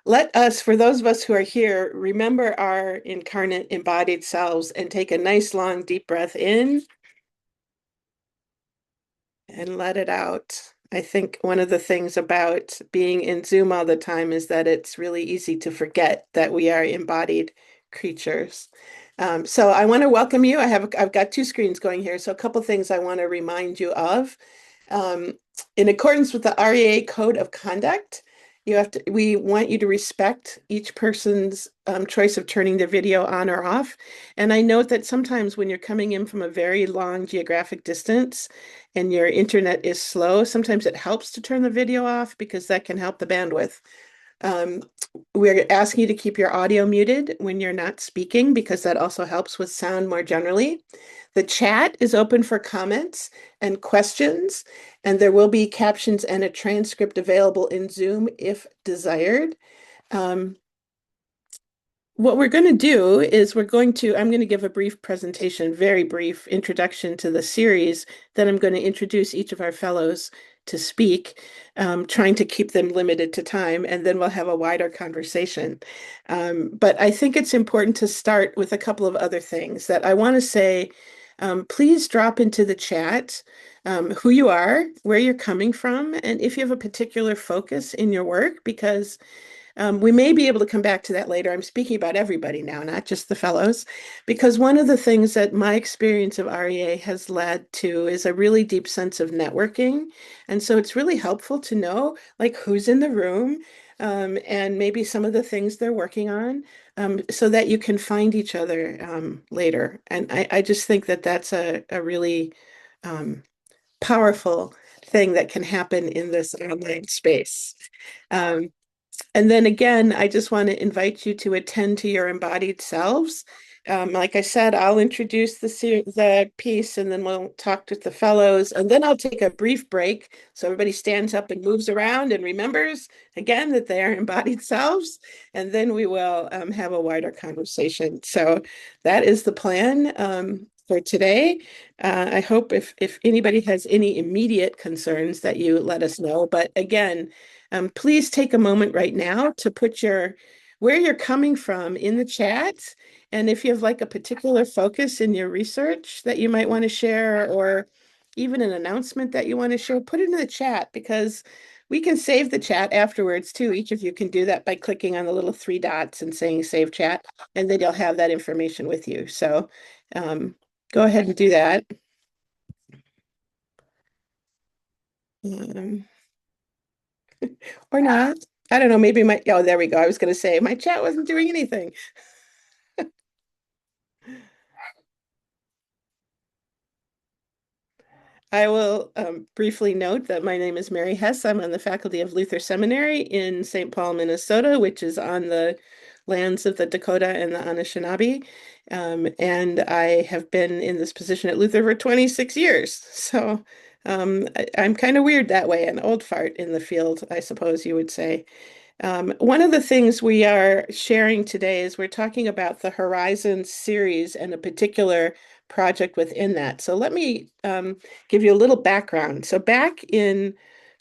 Let us, for those of us who are here, remember our incarnate embodied selves and take a nice long deep breath in and let it out. I think one of the things about being in Zoom all the time is that it's really easy to forget that we are embodied creatures. So I want to welcome you. I've got two screens going here, so a couple things I want to remind you of. Um, in accordance with the REA Code of Conduct, we want you to respect each person's choice of turning their video on or off. And I note that sometimes when you're coming in from a very long geographic distance and your internet is slow, sometimes it helps to turn the video off because that can help the bandwidth. Um, we're asking you to keep your audio muted when you're not speaking because that also helps with sound more generally. The chat is open for comments and questions, and there will be captions and a transcript available in Zoom if desired. Um, what we're going to do is I'm going to give a brief presentation, very brief introduction to the series. Then I'm going to introduce each of our fellows to speak, trying to keep them limited to time, and then we'll have a wider conversation. But I think it's important to start with a couple of other things that I want to say. Please drop into the chat who you are, where you're coming from, and if you have a particular focus in your work, because we may be able to come back to that later. I'm speaking about everybody now, not just the fellows, because one of the things that my experience of REA has led to is a really deep sense of networking. And so it's really helpful to know like who's in the room, and maybe some of the things they're working on, so that you can find each other later. And I just think that that's a really um, powerful thing that can happen in this online space. Um, and then again, I just want to invite you to attend to your embodied selves. Like I said, I'll introduce the piece and then we'll talk with the fellows. And then I'll take a brief break so everybody stands up and moves around and remembers again that they are embodied selves. And then we will have a wider conversation. So that is the plan for today. I hope if anybody has any immediate concerns that you let us know. But again, please take a moment right now to put where you're coming from in the chat. And if you have like a particular focus in your research that you might want to share, or even an announcement that you want to share, put it in the chat because we can save the chat afterwards too. Each of you can do that by clicking on the little three dots and saying save chat, and then you'll have that information with you. So go ahead and do that. Um, or not. I don't know, maybe oh, there we go. I was going to say my chat wasn't doing anything. I will briefly note that my name is Mary Hess. I'm on the faculty of Luther Seminary in St. Paul, Minnesota, which is on the lands of the Dakota and the Anishinaabe. And I have been in this position at Luther for 26 years. So I'm kind of weird that way, an old fart in the field, I suppose you would say. One of the things we are sharing today is we're talking about the Horizon series and a particular project within that. So let me give you a little background. So back in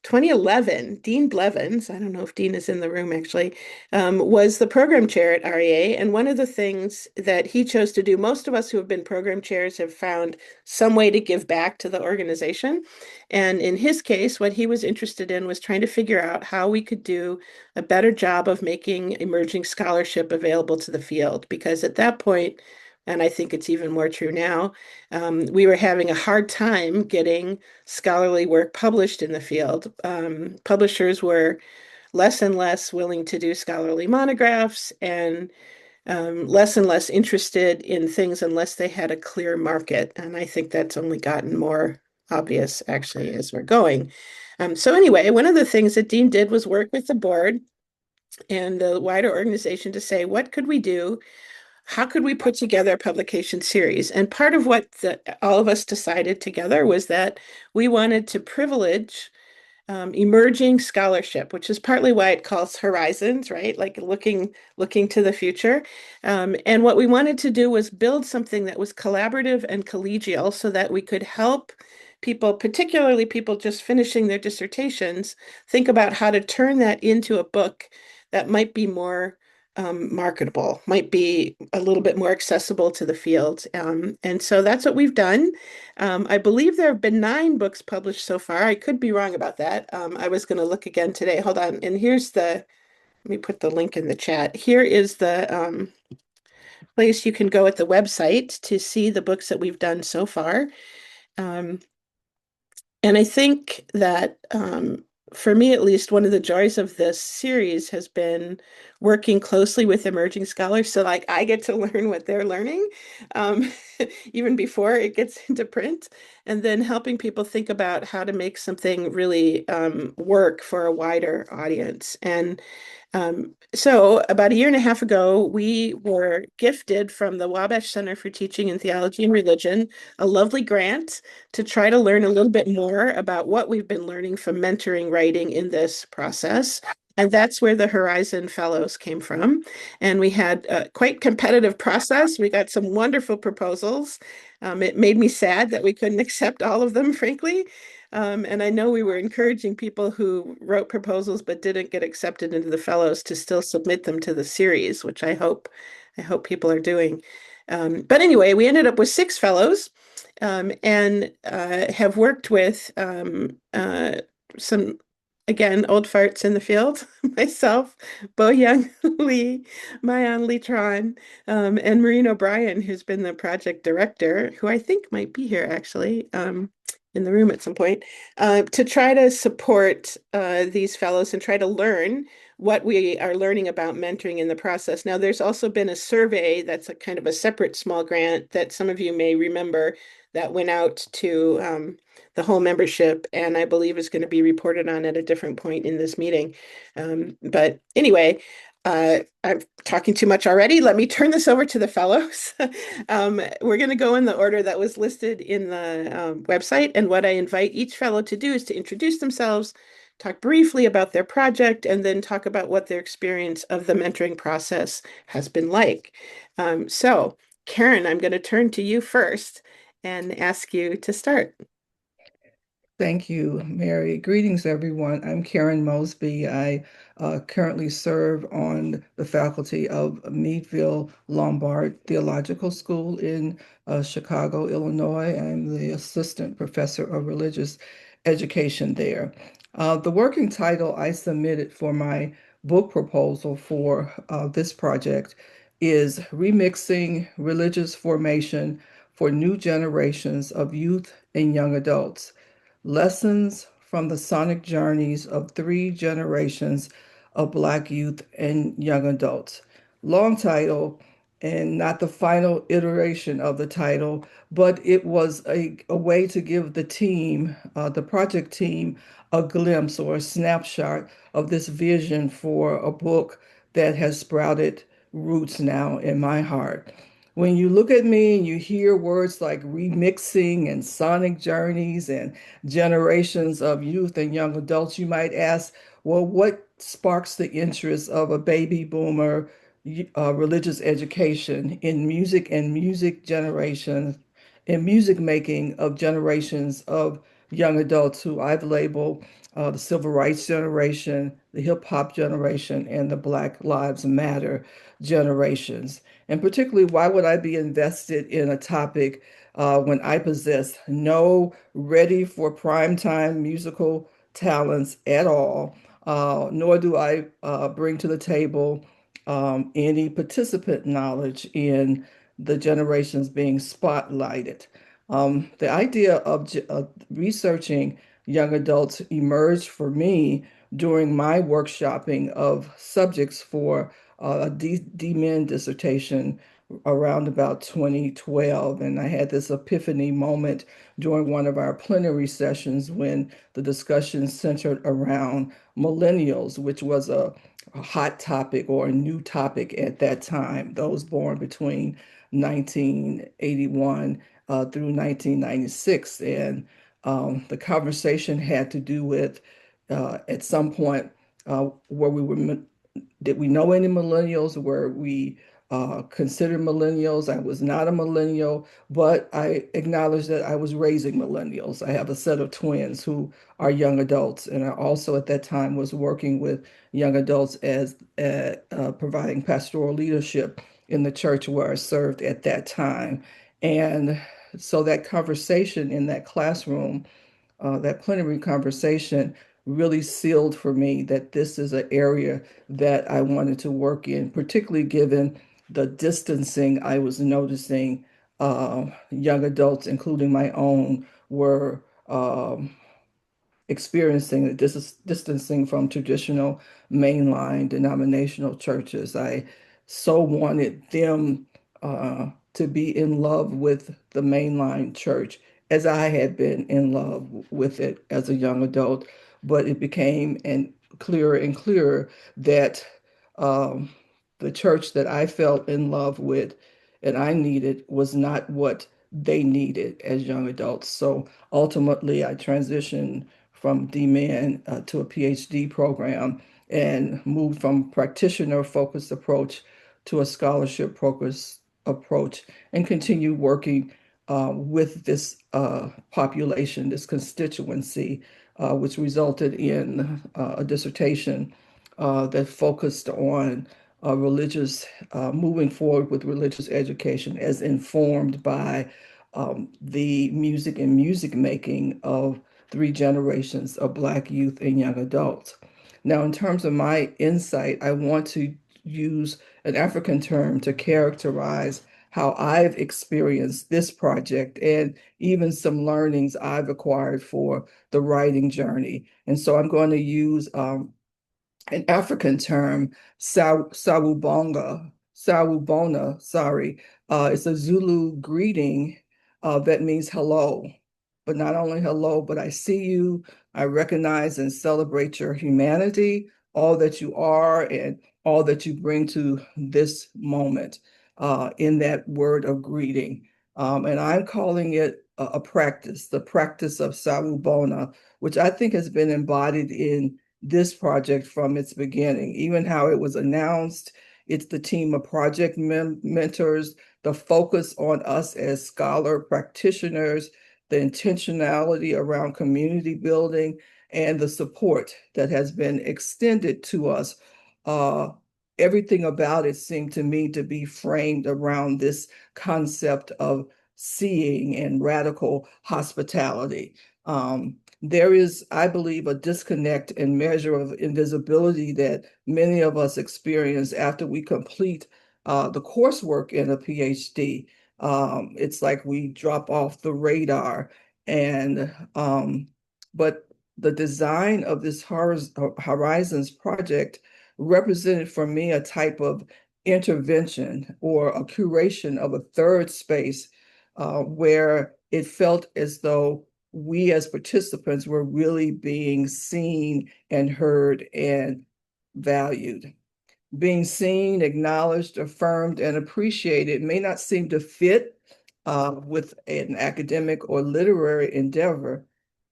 2011, Dean Blevins, I don't know if Dean is in the room actually, was the program chair at REA. And one of the things that he chose to do, most of us who have been program chairs have found some way to give back to the organization. And in his case, what he was interested in was trying to figure out how we could do a better job of making emerging scholarship available to the field. Because at that point, and I think it's even more true now, we were having a hard time getting scholarly work published in the field. Publishers were less and less willing to do scholarly monographs and less and less interested in things unless they had a clear market. And I think that's only gotten more obvious actually as we're going. So anyway, one of the things that Dean did was work with the board and the wider organization to say, what could we do? How could we put together a publication series? And part of what all of us decided together was that we wanted to privilege emerging scholarship, which is partly why it calls Horizons, right? Like looking to the future. And what we wanted to do was build something that was collaborative and collegial so that we could help people, particularly people just finishing their dissertations, think about how to turn that into a book that might be more marketable, might be a little bit more accessible to the field. And so that's what we've done. I believe there have been 9 books published so far. I could be wrong about that. I was going to look again today. Hold on. And let me put the link in the chat. Here is the place you can go at the website to see the books that we've done so far. Um, and I think that for me, at least, one of the joys of this series has been working closely with emerging scholars. So, like, I get to learn what they're learning um, even before it gets into print, and then helping people think about how to make something really work for a wider audience. And so about a year and a half ago, we were gifted from the Wabash Center for Teaching in Theology and Religion a lovely grant to try to learn a little bit more about what we've been learning from mentoring writing in this process. And that's where the Horizon Fellows came from. And we had a quite competitive process. We got some wonderful proposals. It made me sad that we couldn't accept all of them, frankly. And I know we were encouraging people who wrote proposals but didn't get accepted into the fellows to still submit them to the series, which I hope people are doing. But anyway, we ended up with 6 fellows and have worked with some, again, old farts in the field, myself, Bo Young Lee, Mayan Lee Tron, and Maureen O'Brien, who's been the project director, who I think might be here actually. In the room at some point, to try to support these fellows and try to learn what we are learning about mentoring in the process. Now, there's also been a survey that's a kind of a separate small grant that some of you may remember that went out to the whole membership, and I believe is going to be reported on at a different point in this meeting. But anyway, I'm talking too much already. Let me turn this over to the fellows. We're going to go in the order that was listed in the website. And what I invite each fellow to do is to introduce themselves, talk briefly about their project, and then talk about what their experience of the mentoring process has been like. So, Karen, I'm going to turn to you first and ask you to start. Thank you, Mary. Greetings, everyone. I'm Karen Mosby. I currently serve on the faculty of Meadville Lombard Theological School in Chicago, Illinois. I'm the assistant professor of religious education there. The working title I submitted for my book proposal for this project is Remixing Religious Formation for New Generations of Youth and Young Adults. Lessons from the Sonic Journeys of Three Generations of Black Youth and Young Adults. Long title, and not the final iteration of the title, but it was a way to give the team, the project team, a glimpse or a snapshot of this vision for a book that has sprouted roots now in my heart. When you look at me and you hear words like remixing and sonic journeys and generations of youth and young adults, you might ask, well, what sparks the interest of a baby boomer religious education in music and music generations, in music making of generations of young adults who I've labeled the civil rights generation, the hip hop generation, and the Black Lives Matter generations. And particularly, why would I be invested in a topic when I possess no ready for primetime musical talents at all, nor do I bring to the table any participant knowledge in the generations being spotlighted. The idea of researching young adults emerged for me during my workshopping of subjects for a D-Min dissertation around about 2012. And I had this epiphany moment during one of our plenary sessions when the discussion centered around millennials, which was a hot topic or a new topic at that time, those born between 1981 through 1996. And the conversation had to do with, at some point, where we were did we know any millennials? Were we considered millennials. I was not a millennial, but I acknowledge that I was raising millennials. I have a set of twins who are young adults, and I also at that time was working with young adults as providing pastoral leadership in the church where I served at that time. And so that conversation in that classroom, that plenary conversation really sealed for me that this is an area that I wanted to work in, particularly given the distancing I was noticing young adults, including my own, were experiencing the distancing from traditional mainline denominational churches. I so wanted them to be in love with the mainline church as I had been in love with it as a young adult. But it became clearer and clearer that um, the church that I felt in love with and I needed was not what they needed as young adults. So ultimately, I transitioned from DMin to a PhD program and moved from practitioner focused approach to a scholarship focused approach and continue working with this population, this constituency, which resulted in a dissertation that focused on moving forward with religious education as informed by the music and music making of three generations of Black youth and young adults. Now, in terms of my insight, I want to use an African term to characterize how I've experienced this project and even some learnings I've acquired for the writing journey. And so I'm going to use an African term, sawubona, sorry. It's a Zulu greeting that means hello. But not only hello, but I see you, I recognize and celebrate your humanity, all that you are, and all that you bring to this moment in that word of greeting. And I'm calling it a practice, the practice of sawubona, which I think has been embodied in this project from its beginning, even how it was announced. It's the team of project mentors, the focus on us as scholar practitioners, the intentionality around community building, and the support that has been extended to us. Uh, Everything about it seemed to me to be framed around this concept of seeing and radical hospitality. There is, I believe, a disconnect and measure of invisibility that many of us experience after we complete the coursework in a PhD. It's like we drop off the radar, and but the design of this Horizons project represented for me a type of intervention or a curation of a third space where it felt as though we as participants were really being seen and heard and valued. Being seen, acknowledged, affirmed, and appreciated may not seem to fit with an academic or literary endeavor.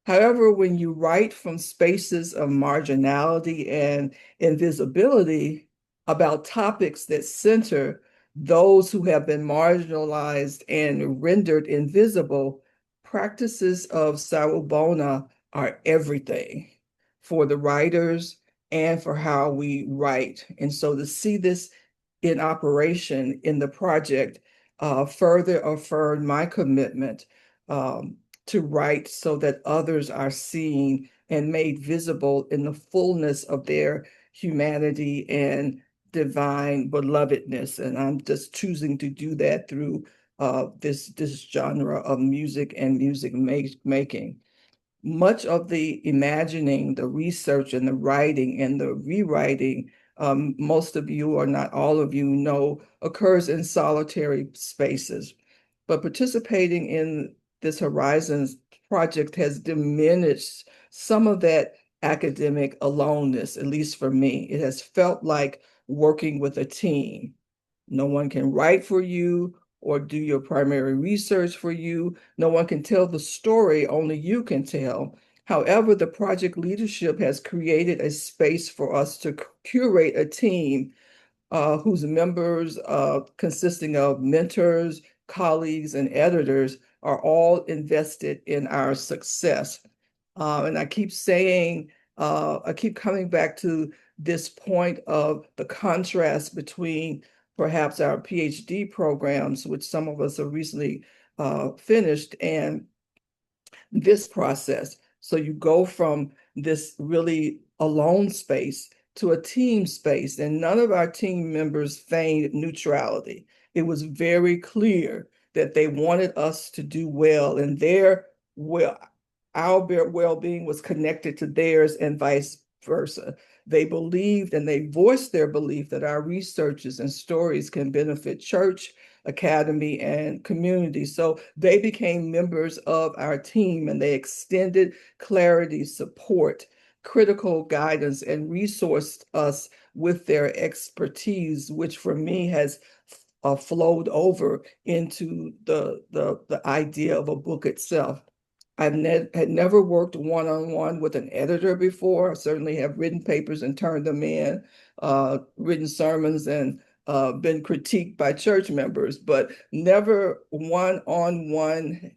However, when you write from spaces of marginality and invisibility about topics that center those who have been marginalized and rendered invisible, practices of Sawubona are everything for the writers and for how we write. And so to see this in operation in the project further affirmed my commitment to write so that others are seen and made visible in the fullness of their humanity and divine belovedness. And I'm just choosing to do that through this genre of music and music making. Much of the imagining, the research, and the writing and the rewriting, most of you or not all of you know, occurs in solitary spaces. But participating in this Horizons project has diminished some of that academic aloneness, at least for me. It has felt like working with a team. No one can write for you or do your primary research for you. No one can tell the story, only you can tell. However, the project leadership has created a space for us to curate a team whose members, consisting of mentors, colleagues, and editors, are all invested in our success. And I keep coming back to this point of the contrast between perhaps our PhD programs, which some of us have recently finished, and this process. So you go from this really alone space to a team space, and none of our team members feigned neutrality. It was very clear that they wanted us to do well, and well, our well-being was connected to theirs and vice versa. They believed and they voiced their belief that our researches and stories can benefit church, academy, and community. So they became members of our team and they extended clarity, support, critical guidance, and resourced us with their expertise, which for me has flowed over into the idea of a book itself. Had never worked one-on-one with an editor before. I certainly have written papers and turned them in, written sermons and been critiqued by church members, but never one-on-one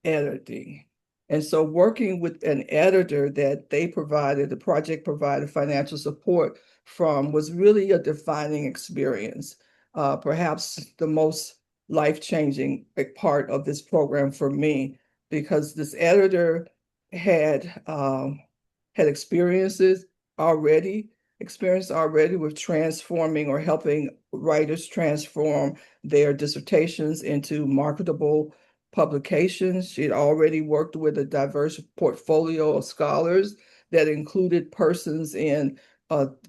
editing. And so working with an editor that the project provided financial support from was really a defining experience. Perhaps the most life-changing part of this program for me, because this editor had had already, experience already with transforming or helping writers transform their dissertations into marketable publications. She had already worked with a diverse portfolio of scholars that included persons in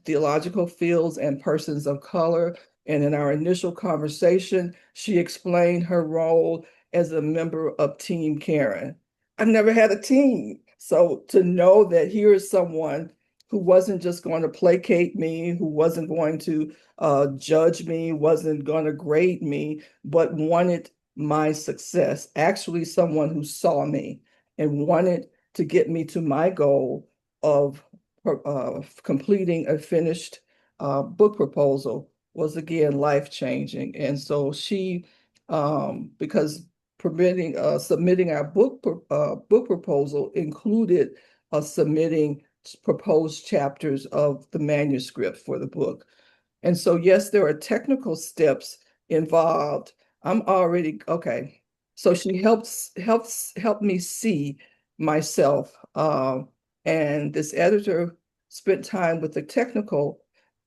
theological fields and persons of color. And in our initial conversation, she explained her role as a member of Team Karen. I've never had a team. So to know that here is someone who wasn't just going to placate me, who wasn't going to judge me, wasn't going to grade me, but wanted my success, actually someone who saw me and wanted to get me to my goal of completing a finished book proposal was again life-changing. And so because submitting our book proposal included submitting proposed chapters of the manuscript for the book. And so, yes, there are technical steps involved. I'm already okay. So she help me see myself. And this editor spent time with the technical,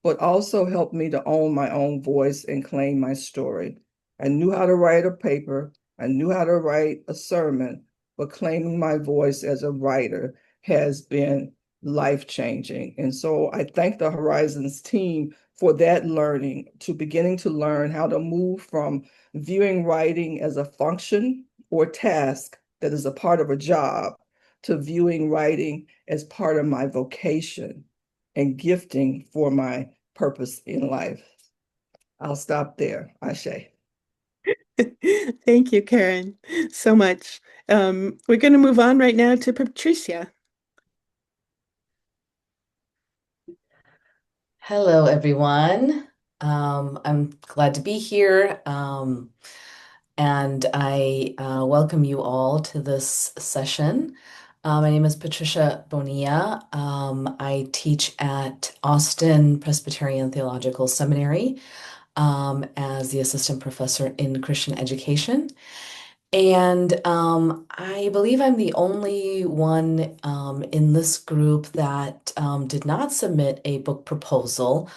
but also helped me to own my own voice and claim my story. I knew how to write a paper. I knew how to write a sermon, but claiming my voice as a writer has been life-changing. And so I thank the Horizons team for that learning, to beginning to learn how to move from viewing writing as a function or task that is a part of a job to viewing writing as part of my vocation and gifting for my purpose in life. I'll stop there, Ashe. Thank you, Karen, so much. We're going to move on right now to Patricia. Hello, everyone. I'm glad to be here. And I welcome you all to this session. My name is Patricia Bonilla. I teach at Austin Presbyterian Theological Seminary as the assistant professor in Christian education. And I believe I'm the only one in this group that did not submit a book proposal.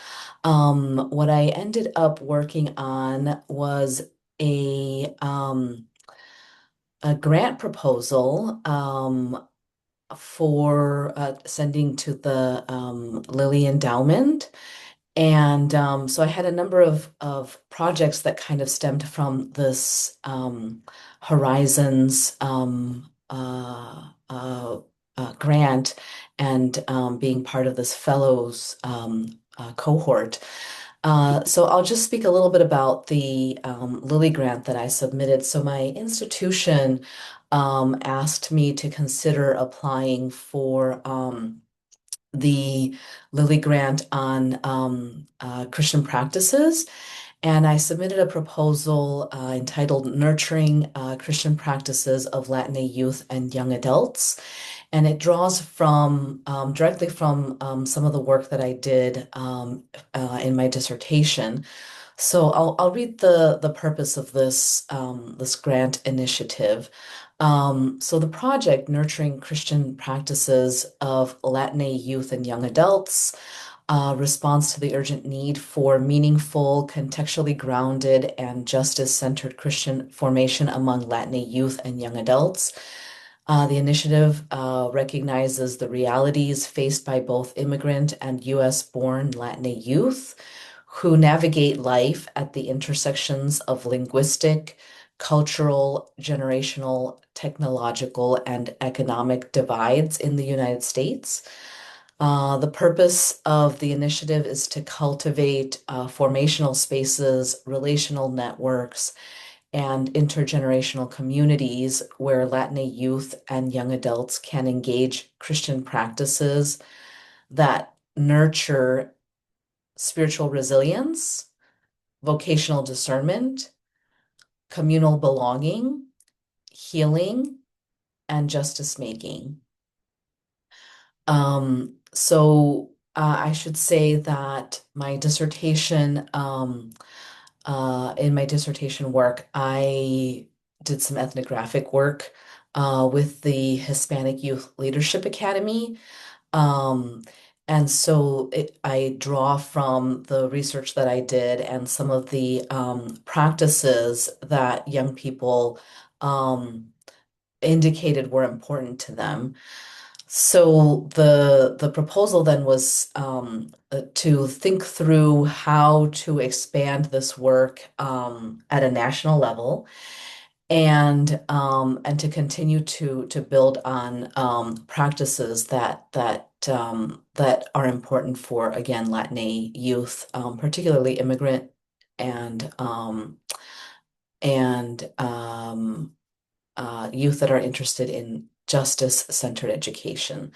What I ended up working on was a grant proposal for sending to the Lilly Endowment. And so I had a number of projects that kind of stemmed from this Horizons grant and being part of this fellows cohort. So I'll just speak a little bit about the Lilly grant that I submitted. So my institution asked me to consider applying for the Lilly Grant on Christian practices. And I submitted a proposal entitled Nurturing Christian Practices of Latina Youth and Young Adults. And it draws from directly from some of the work that I did in my dissertation. So I'll read the purpose of this grant initiative. So the project, Nurturing Christian Practices of Latina Youth and Young Adults, responds to the urgent need for meaningful, contextually grounded, and justice-centered Christian formation among Latina youth and young adults. The initiative recognizes the realities faced by both immigrant and US-born Latina youth who navigate life at the intersections of linguistic, cultural, generational, technological, and economic divides in the United States. The purpose of the initiative is to cultivate formational spaces, relational networks, and intergenerational communities where Latina youth and young adults can engage Christian practices that nurture spiritual resilience, vocational discernment, communal belonging, healing, and justice making. I should say that my dissertation, in my dissertation work, I did some ethnographic work with the Hispanic Youth Leadership Academy. Um, I draw from the research that I did and some of the practices that young people indicated were important to them. So the proposal then was to think through how to expand this work at a national level and to continue to build on practices that are important for again Latina youth, particularly immigrant and um, and youth that are interested in justice-centered education.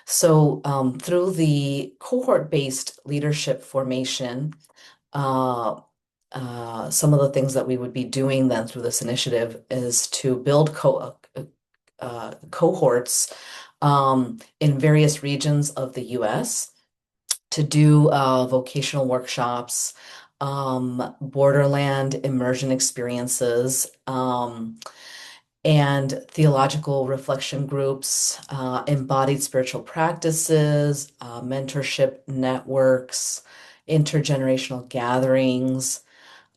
So through the cohort-based leadership formation, uh, some of the things that we would be doing then through this initiative is to build cohorts in various regions of the US to do vocational workshops, borderland immersion experiences, and theological reflection groups, embodied spiritual practices, mentorship networks, intergenerational gatherings.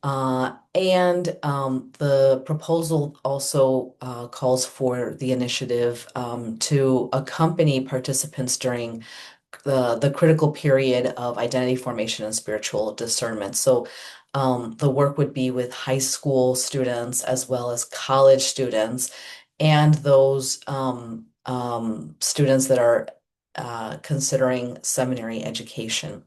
The proposal also calls for the initiative to accompany participants during the critical period of identity formation and spiritual discernment. So the work would be with high school students as well as college students and those students that are considering seminary education.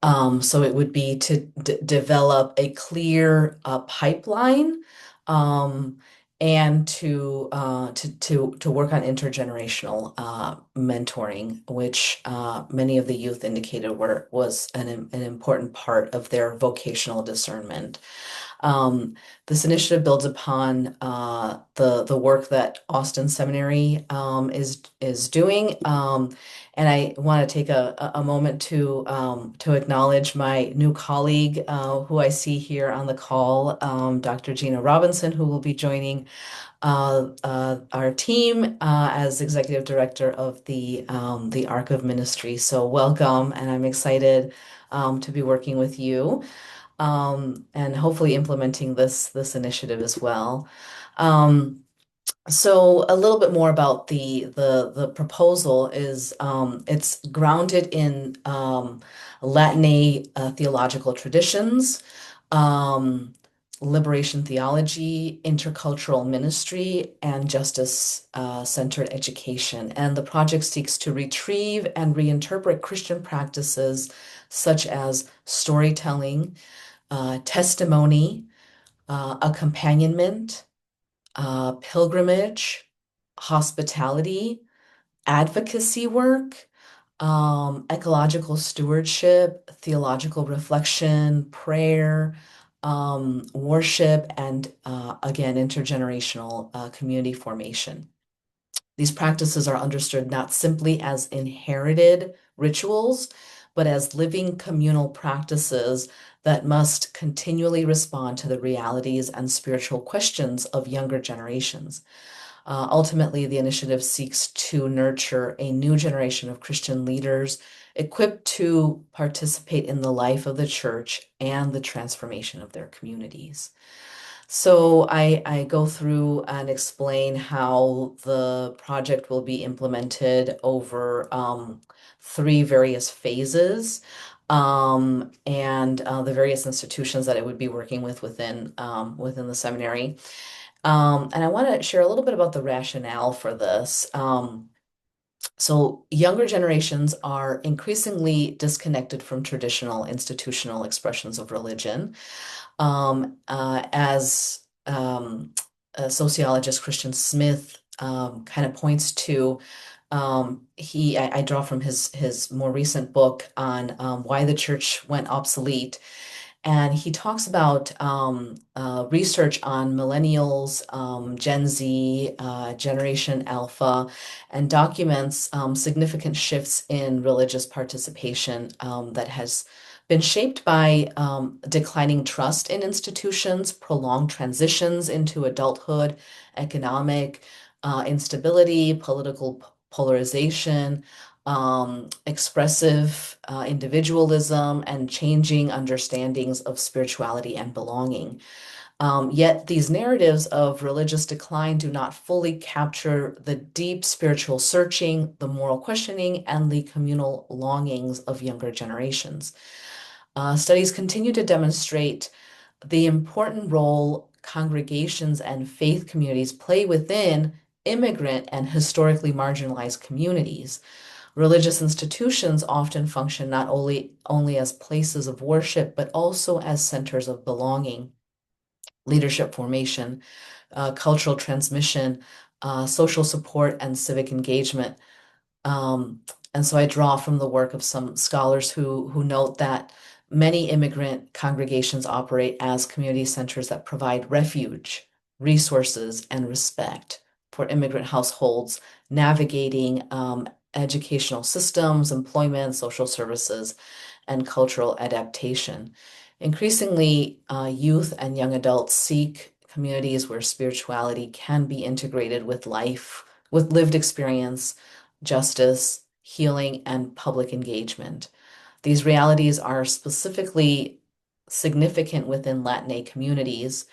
So it would be to develop a clear pipeline um, and to work on intergenerational mentoring, which many of the youth indicated was an important part of their vocational discernment. This initiative builds upon the work that Austin Seminary is doing. And I want to take a moment to acknowledge my new colleague who I see here on the call, Dr. Gina Robinson, who will be joining our team as executive director of the Arc of Ministry. So welcome, and I'm excited to be working with you and hopefully implementing this initiative as well. Um, so a little bit more about the proposal is it's grounded in Latin theological traditions, um, liberation theology, intercultural ministry, and justice centered education. And the project seeks to retrieve and reinterpret Christian practices such as storytelling, testimony, accompanionment, pilgrimage, hospitality, advocacy work, ecological stewardship, theological reflection, prayer, worship, and again, intergenerational community formation. These practices are understood not simply as inherited rituals, but as living communal practices that must continually respond to the realities and spiritual questions of younger generations. Ultimately, the initiative seeks to nurture a new generation of Christian leaders equipped to participate in the life of the church and the transformation of their communities. So I go through and explain how the project will be implemented over three various phases, and the various institutions that it would be working with within the seminary. And I want to share a little bit about the rationale for this. So younger generations are increasingly disconnected from traditional institutional expressions of religion. As sociologist Christian Smith kind of points to, I draw from his more recent book on why the church went obsolete. And he talks about research on millennials, Gen Z, Generation Alpha, and documents significant shifts in religious participation that has been shaped by declining trust in institutions, prolonged transitions into adulthood, economic instability, political polarization, expressive individualism, and changing understandings of spirituality and belonging. Yet these narratives of religious decline do not fully capture the deep spiritual searching, the moral questioning, and the communal longings of younger generations. Studies continue to demonstrate the important role congregations and faith communities play within immigrant and historically marginalized communities. Religious institutions often function not only as places of worship, but also as centers of belonging, leadership formation, cultural transmission, social support, and civic engagement. And so I draw from the work of some scholars who note that many immigrant congregations operate as community centers that provide refuge, resources, and respect for immigrant households navigating educational systems, employment, social services, and cultural adaptation. Increasingly, youth and young adults seek communities where spirituality can be integrated with life, with lived experience, justice, healing, and public engagement. These realities are specifically significant within Latinx communities,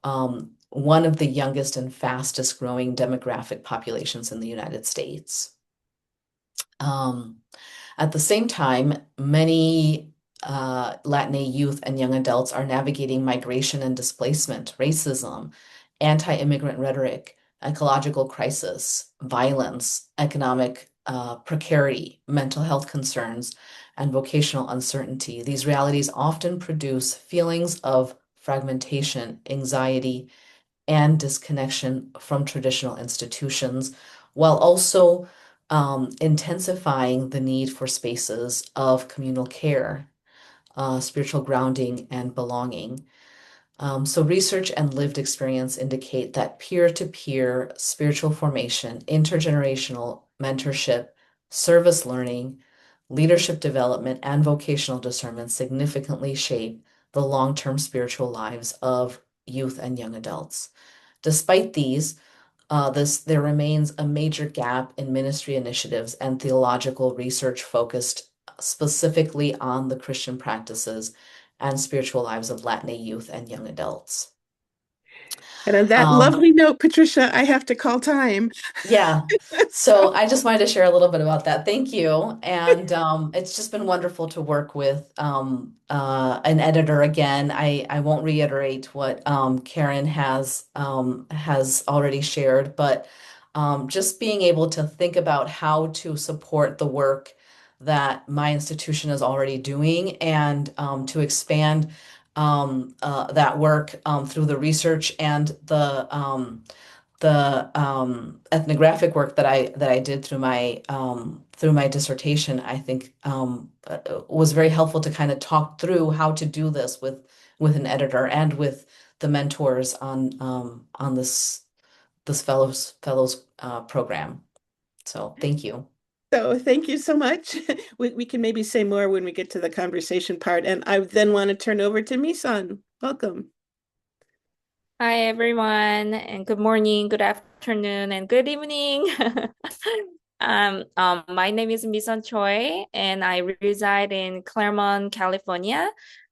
one of the youngest and fastest growing demographic populations in the United States. Um, at the same time, many Latinx youth and young adults are navigating migration and displacement, racism, anti-immigrant rhetoric, ecological crisis, violence, economic precarity, mental health concerns, and vocational uncertainty. These realities often produce feelings of fragmentation, anxiety, and disconnection from traditional institutions, while also intensifying the need for spaces of communal care, spiritual grounding, and belonging. So, research and lived experience indicate that peer-to-peer spiritual formation, intergenerational mentorship, service learning, leadership development, and vocational discernment significantly shape the long-term spiritual lives of youth and young adults. Despite these, there remains a major gap in ministry initiatives and theological research focused specifically on the Christian practices and spiritual lives of Latinx youth and young adults. And on that Um, lovely note, Patricia, I have to call time. Yeah. So I just wanted to share a little bit about that. Thank you. And it's just been wonderful to work with an editor again. I won't reiterate what Karen has already shared, but just being able to think about how to support the work that my institution is already doing and to expand that work through the research and ethnographic work that I did through my dissertation, I think was very helpful to kind of talk through how to do this with an editor and with the mentors on this fellows program. So thank you. So thank you so much. We can maybe say more when we get to the conversation part. And I then want to turn over to Misan. Welcome. Hi, everyone, and good morning, good afternoon, and good evening. My name is Misan Choi, and I reside in Claremont, California.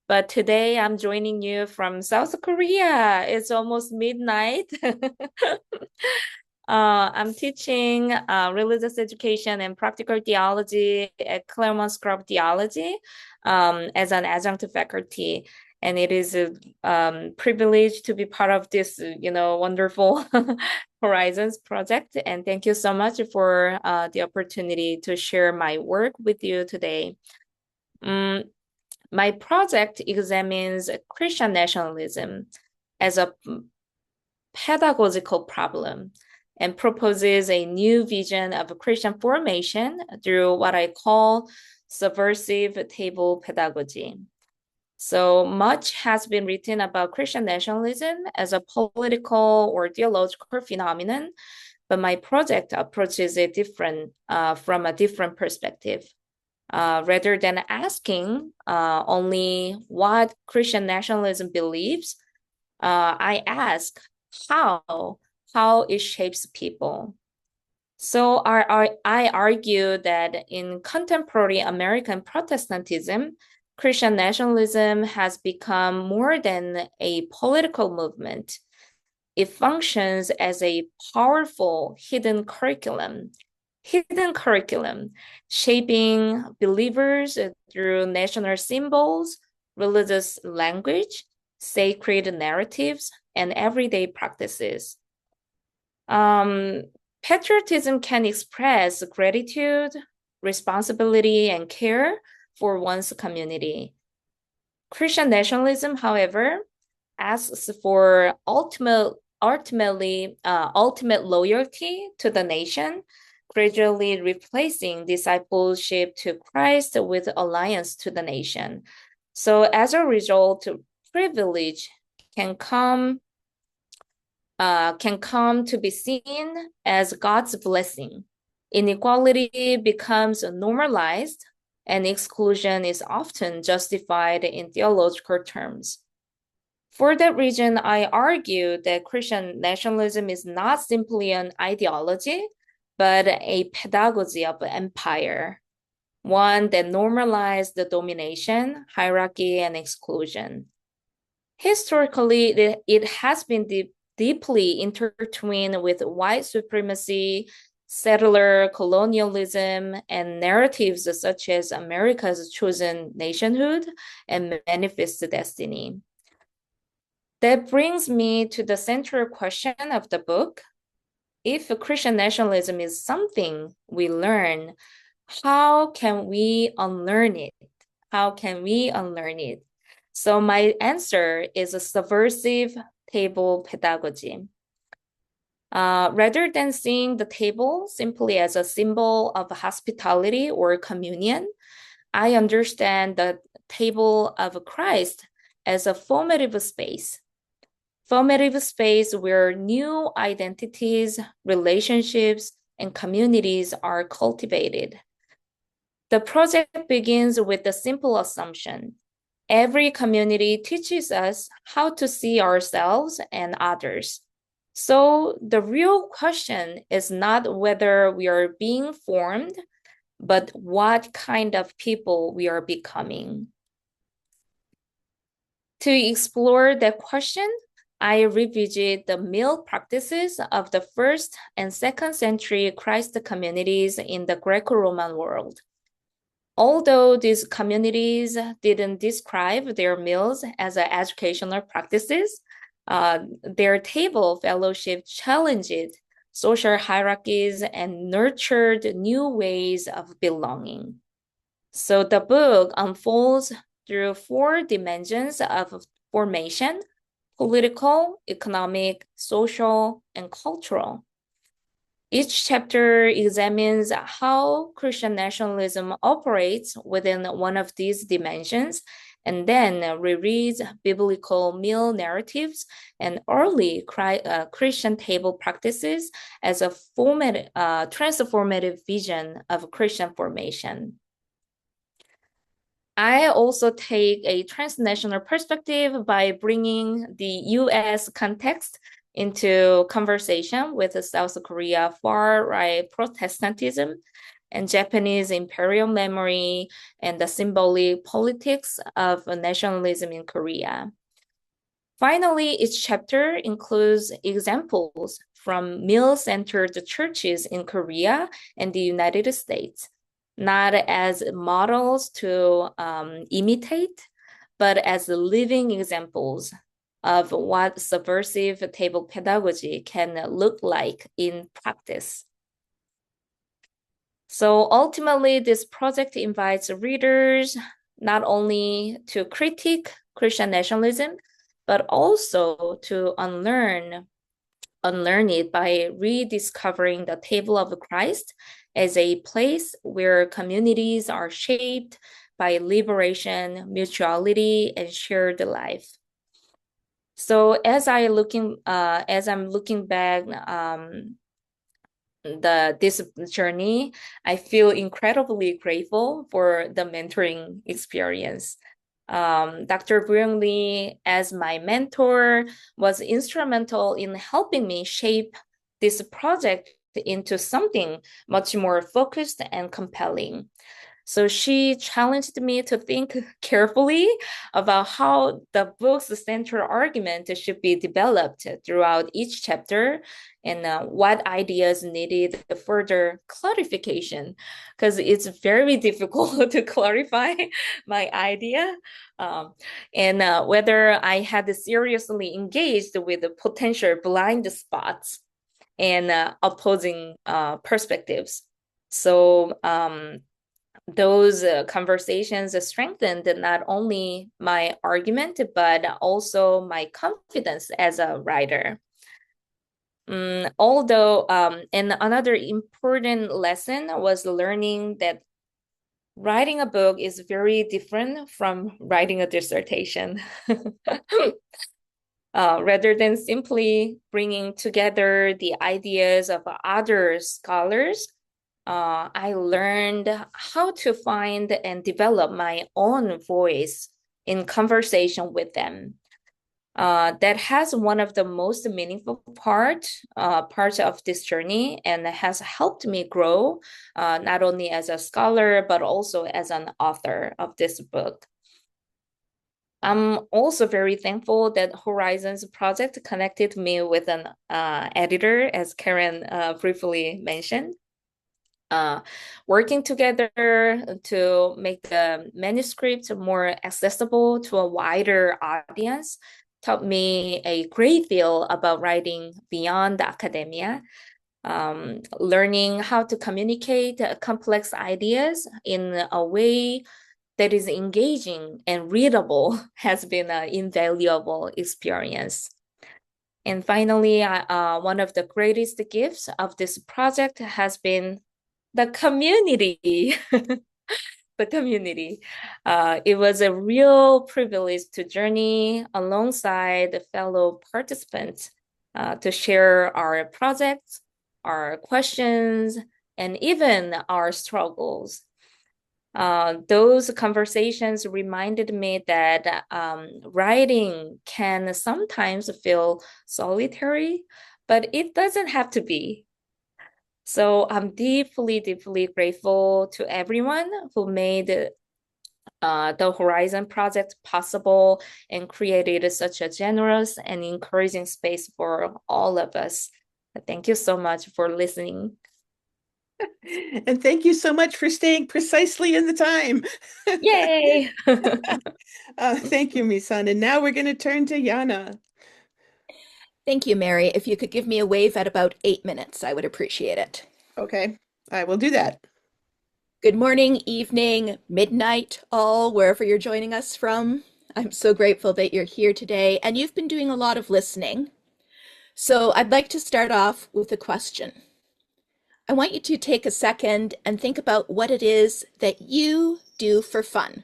But today I'm joining you from South Korea. It's almost midnight. I'm teaching religious education and practical theology at Claremont School of Theology as an adjunct faculty. And it is a privilege to be part of this, wonderful Horizons project. And thank you so much for the opportunity to share my work with you today. My project examines Christian nationalism as a pedagogical problem and proposes a new vision of Christian formation through what I call subversive table pedagogy. So much has been written about Christian nationalism as a political or theological phenomenon, but my project approaches it from a different perspective. Rather than asking only what Christian nationalism believes, I ask how it shapes people. So I argue that in contemporary American Protestantism, Christian nationalism has become more than a political movement. It functions as a powerful hidden curriculum, shaping believers through national symbols, religious language, sacred narratives, and everyday practices. Patriotism can express gratitude, responsibility, and care for one's community. Christian nationalism, however, asks for ultimate loyalty to the nation, gradually replacing discipleship to Christ with alliance to the nation. So as a result, privilege can come to be seen as God's blessing. Inequality becomes normalized, and exclusion is often justified in theological terms. For that reason, I argue that Christian nationalism is not simply an ideology, but a pedagogy of empire, one that normalized the domination, hierarchy, and exclusion. Historically, it has been deeply intertwined with white supremacy, settler colonialism, and narratives such as America's chosen nationhood and manifest destiny. That brings me to the central question of the book. If Christian nationalism is something we learn, how can we unlearn it? How can we unlearn it? So my answer is a subversive table pedagogy. Rather than seeing the table simply as a symbol of hospitality or communion, I understand the table of Christ as a formative space where new identities, relationships, and communities are cultivated. The project begins with the simple assumption. Every community teaches us how to see ourselves and others. So the real question is not whether we are being formed, but what kind of people we are becoming. To explore that question, I revisit the meal practices of the 1st and 2nd century Christ communities in the Greco-Roman world. Although these communities didn't describe their meals as educational practices, their table fellowship challenged social hierarchies and nurtured new ways of belonging. So the book unfolds through 4 dimensions of formation: political, economic, social, and cultural. Each chapter examines how Christian nationalism operates within one of these dimensions, and then rereads biblical meal narratives and early Christian table practices as a transformative vision of Christian formation. I also take a transnational perspective by bringing the US context into conversation with South Korea far-right Protestantism and Japanese imperial memory and the symbolic politics of nationalism in Korea. Finally, each chapter includes examples from meal-centered churches in Korea and the United States, not as models to imitate, but as living examples of what subversive table pedagogy can look like in practice. So ultimately, this project invites readers not only to critique Christian nationalism, but also to unlearn it by rediscovering the table of Christ as a place where communities are shaped by liberation, mutuality, and shared life. So as I'm looking back this journey, I feel incredibly grateful for the mentoring experience. Dr. Byung Lee, as my mentor, was instrumental in helping me shape this project into something much more focused and compelling. So she challenged me to think carefully about how the book's central argument should be developed throughout each chapter and what ideas needed further clarification, because it's very difficult to clarify my idea, and whether I had seriously engaged with the potential blind spots and opposing perspectives. So those conversations strengthened not only my argument, but also my confidence as a writer. And another important lesson was learning that writing a book is very different from writing a dissertation. Rather than simply bringing together the ideas of other scholars, I learned how to find and develop my own voice in conversation with them. That has one of the most meaningful parts of this journey and has helped me grow not only as a scholar, but also as an author of this book. I'm also very thankful that Horizons project connected me with an editor, as Karen briefly mentioned. Working together to make the manuscript more accessible to a wider audience taught me a great deal about writing beyond academia. Learning how to communicate complex ideas in a way that is engaging and readable has been an invaluable experience. And finally, one of the greatest gifts of this project has been the community. The community. It was a real privilege to journey alongside fellow participants to share our projects, our questions, and even our struggles. Those conversations reminded me that writing can sometimes feel solitary, but it doesn't have to be. So I'm deeply, deeply grateful to everyone who made the Horizon Project possible and created such a generous and encouraging space for all of us. Thank you so much for listening. And thank you so much for staying precisely in the time. Yay! Thank you, Misan. And now we're going to turn to Yana. Thank you, Mary. If you could give me a wave at about 8 minutes, I would appreciate it. Okay, I will do that. Good morning, evening, midnight, all, wherever you're joining us from. I'm so grateful that you're here today, and you've been doing a lot of listening. So I'd like to start off with a question. I want you to take a second and think about what it is that you do for fun,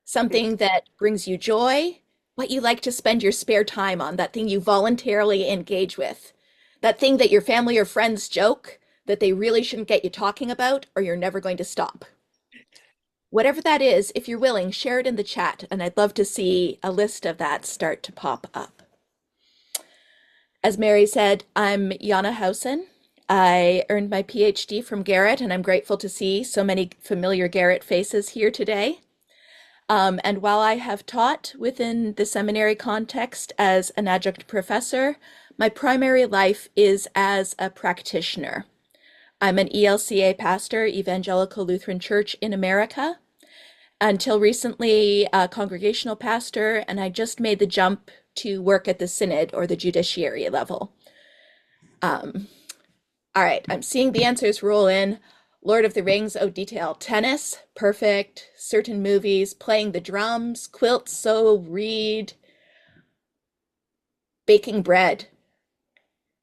something that brings you joy, what you like to spend your spare time on, that thing you voluntarily engage with, that thing that your family or friends joke that they really shouldn't get you talking about, or you're never going to stop. Whatever that is, if you're willing, share it in the chat, and I'd love to see a list of that start to pop up. As Mary said, I'm Jana Housen. I earned my PhD from Garrett, and I'm grateful to see so many familiar Garrett faces here today. And while I have taught within the seminary context as an adjunct professor, my primary life is as a practitioner. I'm an ELCA pastor, Evangelical Lutheran Church in America. Until recently, a congregational pastor, and I just made the jump to work at the synod or the judiciary level. All right, I'm seeing the answers roll in. Lord of the Rings, oh, detail. Tennis, perfect. Certain movies, playing the drums, quilt, sew, read. Baking bread.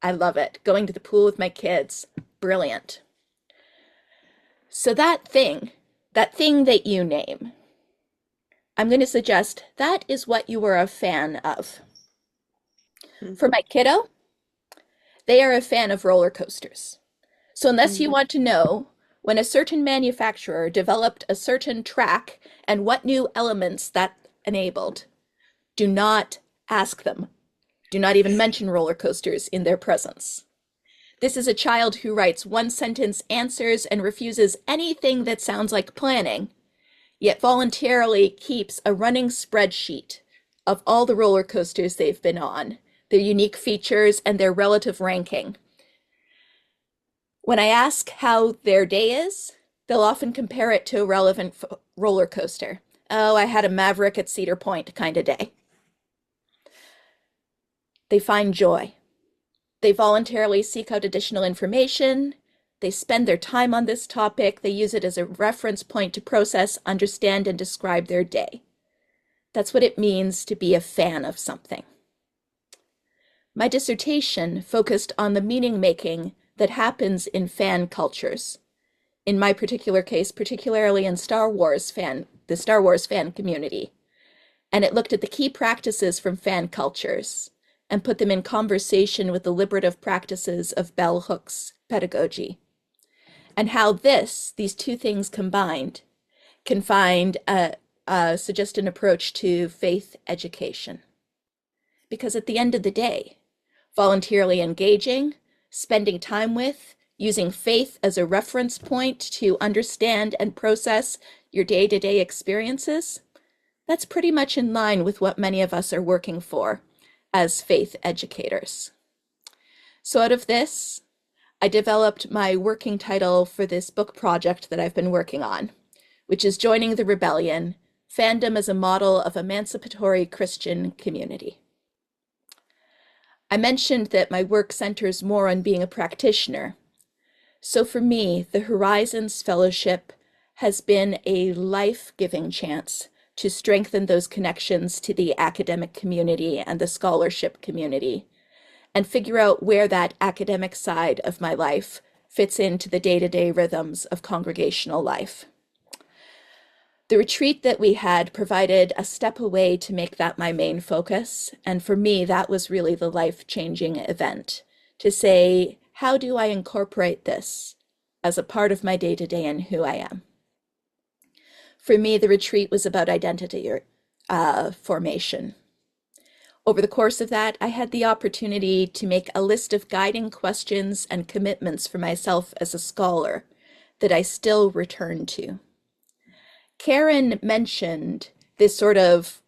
I love it. Going to the pool with my kids. Brilliant. So that thing that you name, I'm going to suggest that is what you are a fan of. For my kiddo, they are a fan of roller coasters. So unless you want to know when a certain manufacturer developed a certain track and what new elements that enabled, do not ask them. Do not even mention roller coasters in their presence. This is a child who writes one-sentence answers and refuses anything that sounds like planning, yet voluntarily keeps a running spreadsheet of all the roller coasters they've been on, their unique features, and their relative ranking. When I ask how their day is, they'll often compare it to a relevant roller coaster. Oh, I had a Maverick at Cedar Point kind of day. They find joy. They voluntarily seek out additional information. They spend their time on this topic. They use it as a reference point to process, understand, and describe their day. That's what it means to be a fan of something. My dissertation focused on the meaning making that happens in fan cultures. In my particular case, particularly in the Star Wars fan community. And it looked at the key practices from fan cultures and put them in conversation with the liberative practices of bell hooks pedagogy. And how these two things combined, can suggest an approach to faith education. Because at the end of the day, voluntarily engaging, spending time with, using faith as a reference point to understand and process your day-to-day experiences, that's pretty much in line with what many of us are working for as faith educators. So out of this, I developed my working title for this book project that I've been working on, which is Joining the Rebellion, Fandom as a Model of Emancipatory Christian Community. I mentioned that my work centers more on being a practitioner. So for me, the Horizons Fellowship has been a life-giving chance to strengthen those connections to the academic community and the scholarship community, and figure out where that academic side of my life fits into the day-to-day rhythms of congregational life. The retreat that we had provided a step away to make that my main focus, and for me, that was really the life-changing event, to say, how do I incorporate this as a part of my day-to-day and who I am? For me, the retreat was about identity formation. Over the course of that, I had the opportunity to make a list of guiding questions and commitments for myself as a scholar that I still return to. Karen mentioned this sort of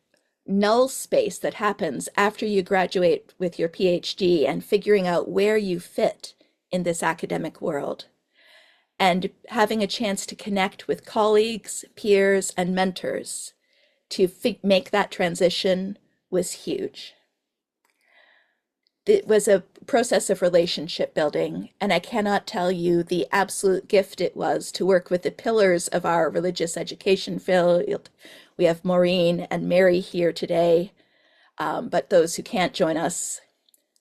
null space that happens after you graduate with your PhD and figuring out where you fit in this academic world. And having a chance to connect with colleagues, peers, and mentors to make that transition was huge. It was a process of relationship building, and I cannot tell you the absolute gift it was to work with the pillars of our religious education field. We have Maureen and Mary here today, but those who can't join us,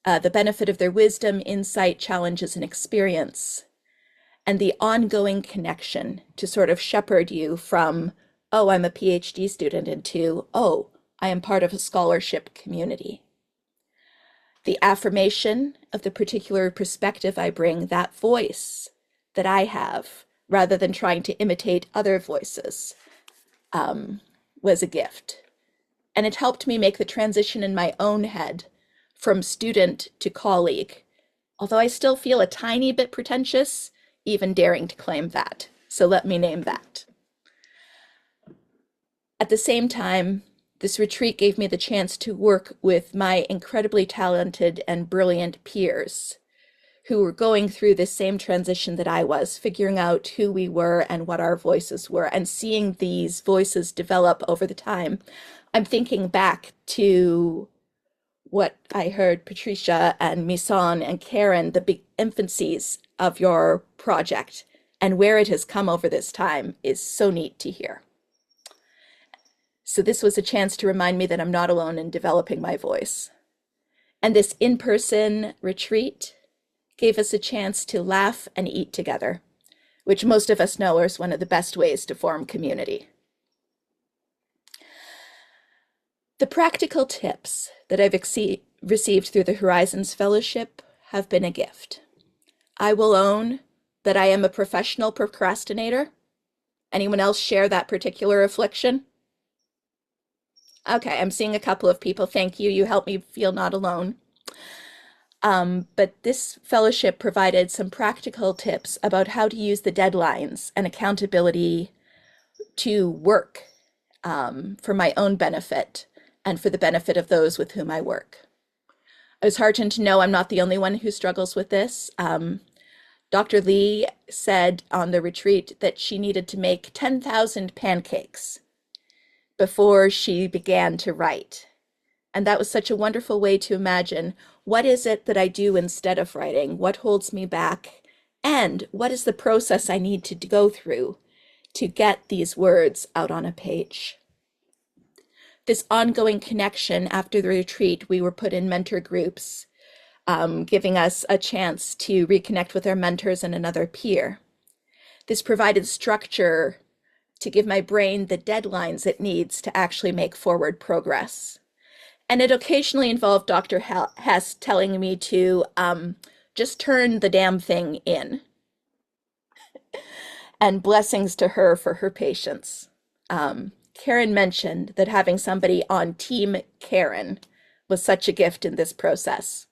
the benefit of their wisdom, insight, challenges, and experience, and the ongoing connection to sort of shepherd you from, oh, I'm a PhD student, into, oh, I am part of a scholarship community. The affirmation of the particular perspective I bring, that voice that I have, rather than trying to imitate other voices, was a gift. And it helped me make the transition in my own head from student to colleague, although I still feel a tiny bit pretentious, even daring to claim that. So let me name that. At the same time, this retreat gave me the chance to work with my incredibly talented and brilliant peers who were going through this same transition that I was, figuring out who we were and what our voices were, and seeing these voices develop over the time. I'm thinking back to what I heard Patricia and Misan and Karen, the big infancies of your project, and where it has come over this time is so neat to hear. So this was a chance to remind me that I'm not alone in developing my voice. And this in-person retreat gave us a chance to laugh and eat together, which most of us know is one of the best ways to form community. The practical tips that I've received through the Horizons Fellowship have been a gift. I will own that I am a professional procrastinator. Anyone else share that particular affliction? Okay, I'm seeing a couple of people. Thank you. You helped me feel not alone. But this fellowship provided some practical tips about how to use the deadlines and accountability to work for my own benefit and for the benefit of those with whom I work. I was heartened to know I'm not the only one who struggles with this. Dr. Lee said on the retreat that she needed to make 10,000 pancakes before she began to write. And that was such a wonderful way to imagine, what is it that I do instead of writing? What holds me back? And what is the process I need to go through to get these words out on a page? This ongoing connection after the retreat, we were put in mentor groups, giving us a chance to reconnect with our mentors and another peer. This provided structure to give my brain the deadlines it needs to actually make forward progress. And it occasionally involved Dr. Hess telling me to just turn the damn thing in. And blessings to her for her patience. Karen mentioned that having somebody on Team Karen was such a gift in this process.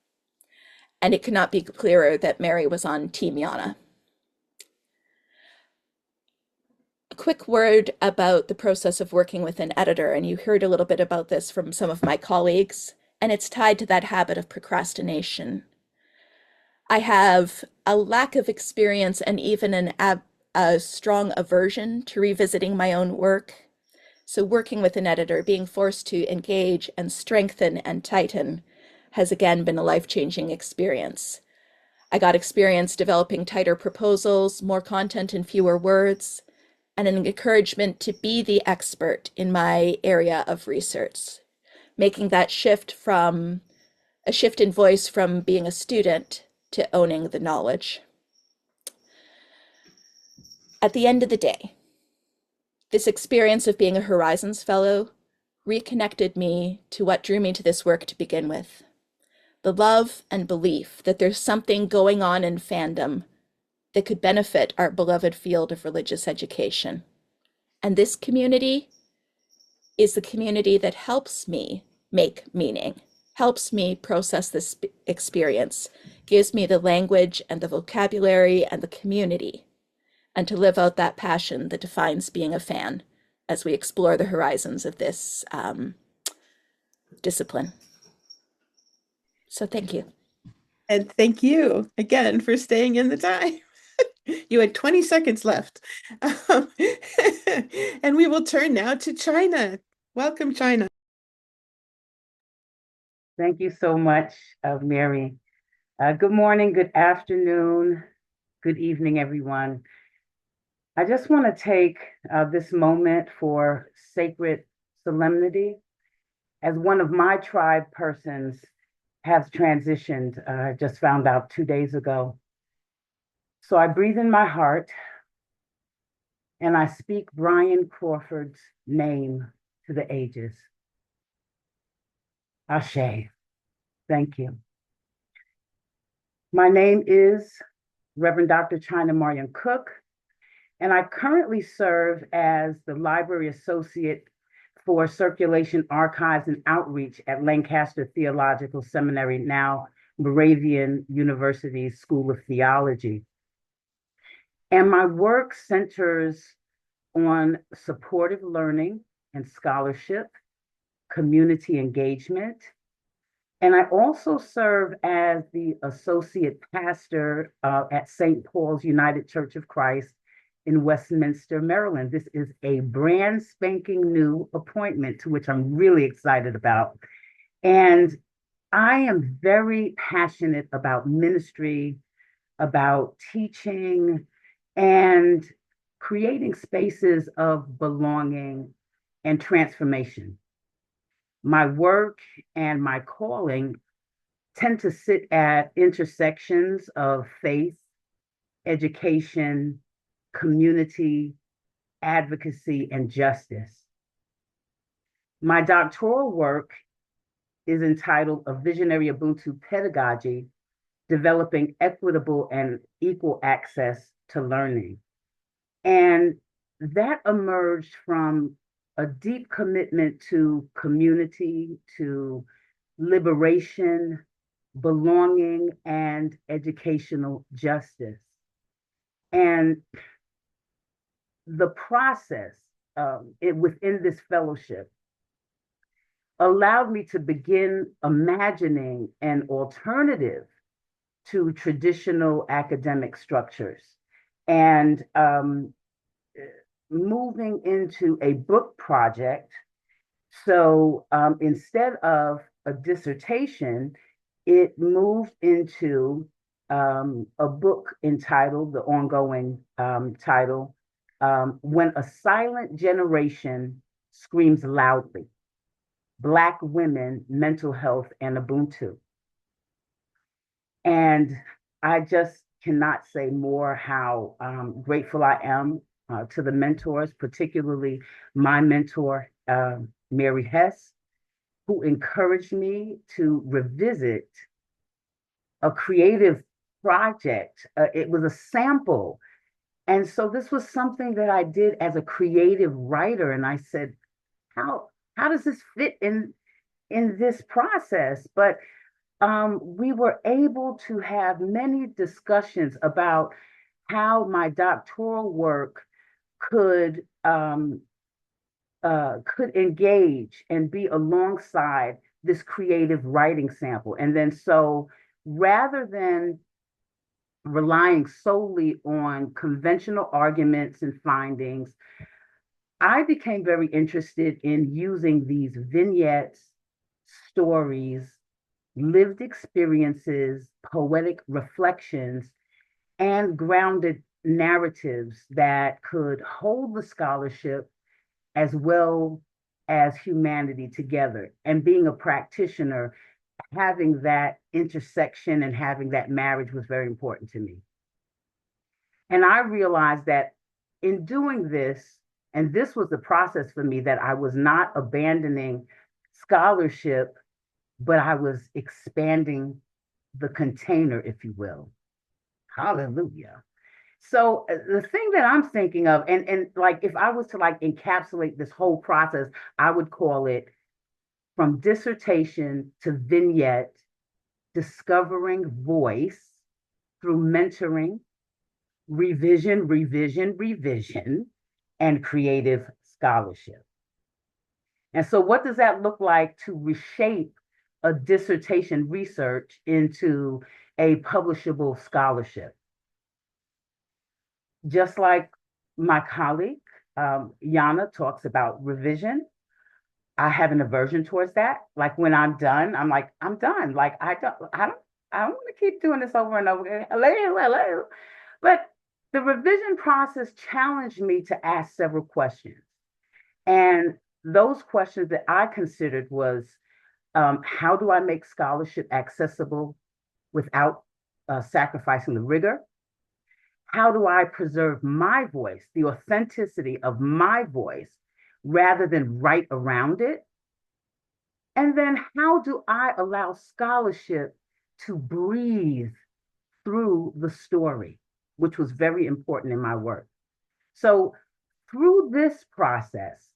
And it could not be clearer that Mary was on Team Yana. A quick word about the process of working with an editor, and you heard a little bit about this from some of my colleagues, and it's tied to that habit of procrastination. I have a lack of experience and even a strong aversion to revisiting my own work. So working with an editor, being forced to engage and strengthen and tighten has again been a life-changing experience. I got experience developing tighter proposals, more content in fewer words, and an encouragement to be the expert in my area of research, making that shift in voice from being a student to owning the knowledge. At the end of the day, this experience of being a Horizons Fellow reconnected me to what drew me to this work to begin with. The love and belief that there's something going on in fandom that could benefit our beloved field of religious education. And this community is the community that helps me make meaning, helps me process this experience, gives me the language and the vocabulary and the community, and to live out that passion that defines being a fan as we explore the horizons of this discipline. So thank you. And thank you again for staying in the time. You had 20 seconds left. And we will turn now to China. Welcome, China. Thank you so much, Mary. Good morning, good afternoon, good evening, everyone. I just want to take this moment for sacred solemnity as one of my tribe persons has transitioned, just found out 2 days ago. So I breathe in my heart and I speak Brian Crawford's name to the ages. Ashe. Thank you. My name is Reverend Dr. China Marion Cook, and I currently serve as the Library Associate for Circulation, Archives, and Outreach at Lancaster Theological Seminary, now Moravian University School of Theology. And my work centers on supportive learning and scholarship, community engagement, and I also serve as the associate pastor at St. Paul's United Church of Christ in Westminster, Maryland. This is a brand spanking new appointment to which I'm really excited about. And I am very passionate about ministry, about teaching, and creating spaces of belonging and transformation. My work and my calling tend to sit at intersections of faith, education, community, advocacy, and justice. My doctoral work is entitled A Visionary Ubuntu Pedagogy, Developing Equitable and Equal Access to Learning. And that emerged from a deep commitment to community, to liberation, belonging, and educational justice. And the process within this fellowship allowed me to begin imagining an alternative to traditional academic structures and moving into a book project. So instead of a dissertation, it moved into a book entitled, the ongoing title, When a Silent Generation Screams Loudly, Black Women, Mental Health, and Ubuntu. And I just cannot say more how grateful I am to the mentors, particularly my mentor, Mary Hess, who encouraged me to revisit a creative project. It was a sample. And so this was something that I did as a creative writer. And I said, how does this fit in this process? But we were able to have many discussions about how my doctoral work could engage and be alongside this creative writing sample. And then so rather than relying solely on conventional arguments and findings, I became very interested in using these vignettes, stories, lived experiences, poetic reflections, and grounded narratives that could hold the scholarship as well as humanity together. And being a practitioner, having that intersection and having that marriage was very important to me. And I realized that in doing this, and this was the process for me, that I was not abandoning scholarship, but I was expanding the container, if you will. Hallelujah. So the thing that I'm thinking of, and like if I was to like encapsulate this whole process, I would call it from dissertation to vignette, discovering voice through mentoring, revision, and creative scholarship. And so what does that look like to reshape a dissertation research into a publishable scholarship? Just like my colleague, Yana talks about revision, I have an aversion towards that. Like when I'm done, I'm like, I'm done. Like I don't want to keep doing this over and over again. Hello. But the revision process challenged me to ask several questions. And those questions that I considered was, how do I make scholarship accessible without sacrificing the rigor? How do I preserve my voice, the authenticity of my voice, rather than write around it? And then how do I allow scholarship to breathe through the story, which was very important in my work? So through this process,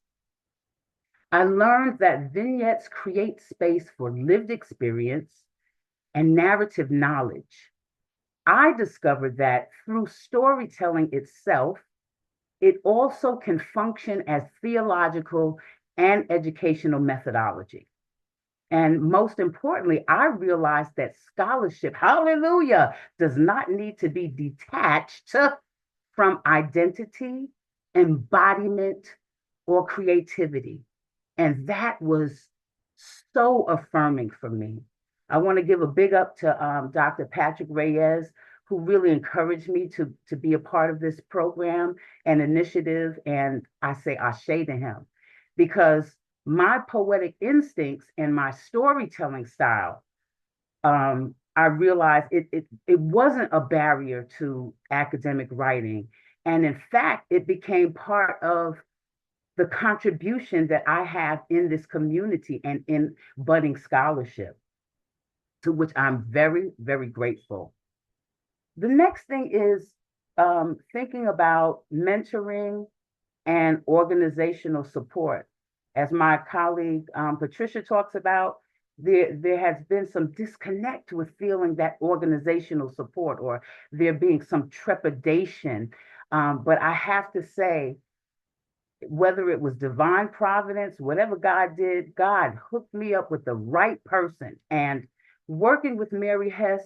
I learned that vignettes create space for lived experience and narrative knowledge. I discovered that through storytelling itself, it also can function as theological and educational methodology. And most importantly, I realized that scholarship, hallelujah, does not need to be detached from identity, embodiment, or creativity. And that was so affirming for me. I want to give a big up to Dr. Patrick Reyes, who really encouraged me to be a part of this program and initiative. And I say ashe to him, because my poetic instincts and my storytelling style, I realized it wasn't a barrier to academic writing. And in fact, it became part of the contribution that I have in this community and in budding scholarship, to which I'm very, very grateful. The next thing is thinking about mentoring and organizational support. As my colleague Patricia talks about, there has been some disconnect with feeling that organizational support, or there being some trepidation. But I have to say, whether it was divine providence, whatever God did, God hooked me up with the right person. And working with Mary Hess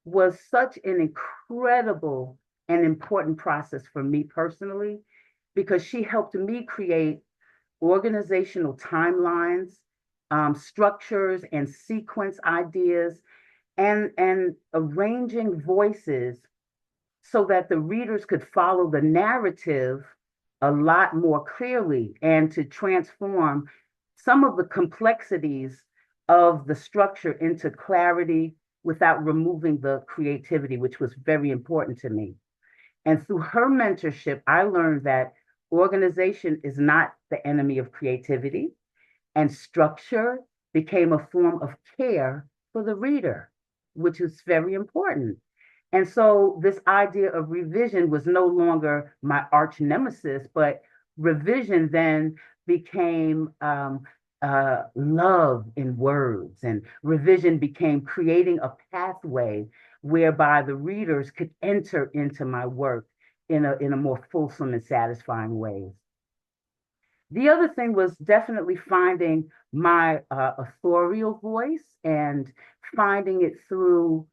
was such an incredible and important process for me personally, because she helped me create organizational timelines, structures, and sequence ideas, and arranging voices so that the readers could follow the narrative a lot more clearly, and to transform some of the complexities of the structure into clarity without removing the creativity, which was very important to me. And through her mentorship, I learned that organization is not the enemy of creativity, and structure became a form of care for the reader, which is very important. And so this idea of revision was no longer my arch nemesis, but revision then became love in words, and revision became creating a pathway whereby the readers could enter into my work in a more fulsome and satisfying way. The other thing was definitely finding my authorial voice, and finding it through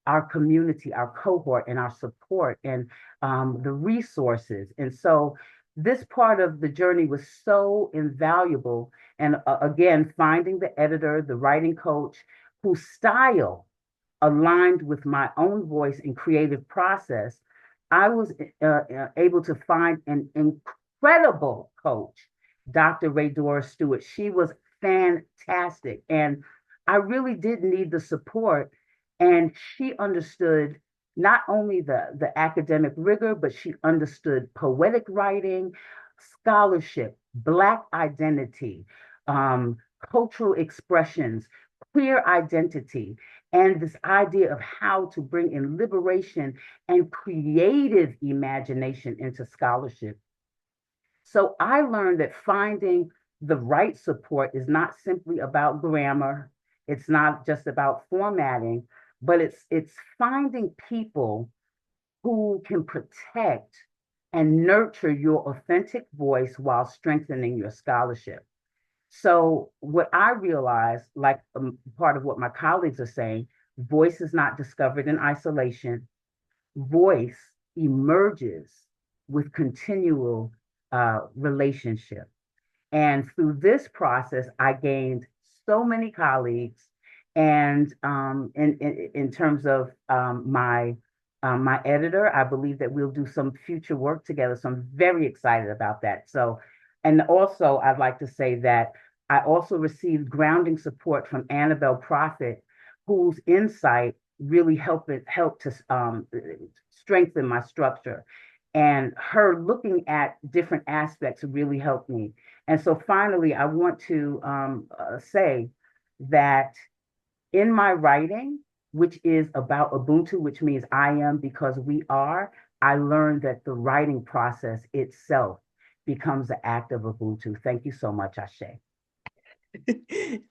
our community, our cohort, and our support, and the resources. And so this part of the journey was so invaluable. And again, finding the editor, the writing coach, whose style aligned with my own voice and creative process, I was able to find an incredible coach, Dr. Ray Doris Stewart. She was fantastic. And I really did need the support. And she understood not only the academic rigor, but she understood poetic writing, scholarship, Black identity, cultural expressions, queer identity, and this idea of how to bring in liberation and creative imagination into scholarship. So I learned that finding the right support is not simply about grammar. It's not just about formatting, but it's finding people who can protect and nurture your authentic voice while strengthening your scholarship. So what I realized, like part of what my colleagues are saying, voice is not discovered in isolation. Voice emerges with continual relationship. And through this process, I gained so many colleagues. And in terms of my editor, I believe that we'll do some future work together. So I'm very excited about that. So, and also I'd like to say that I also received grounding support from Annabelle Prophet, whose insight really helped to strengthen my structure. And her looking at different aspects really helped me. And so finally, I want to say that in my writing, which is about Ubuntu, which means I am because we are, I learned that the writing process itself becomes an act of Ubuntu. Thank you so much, Ashe.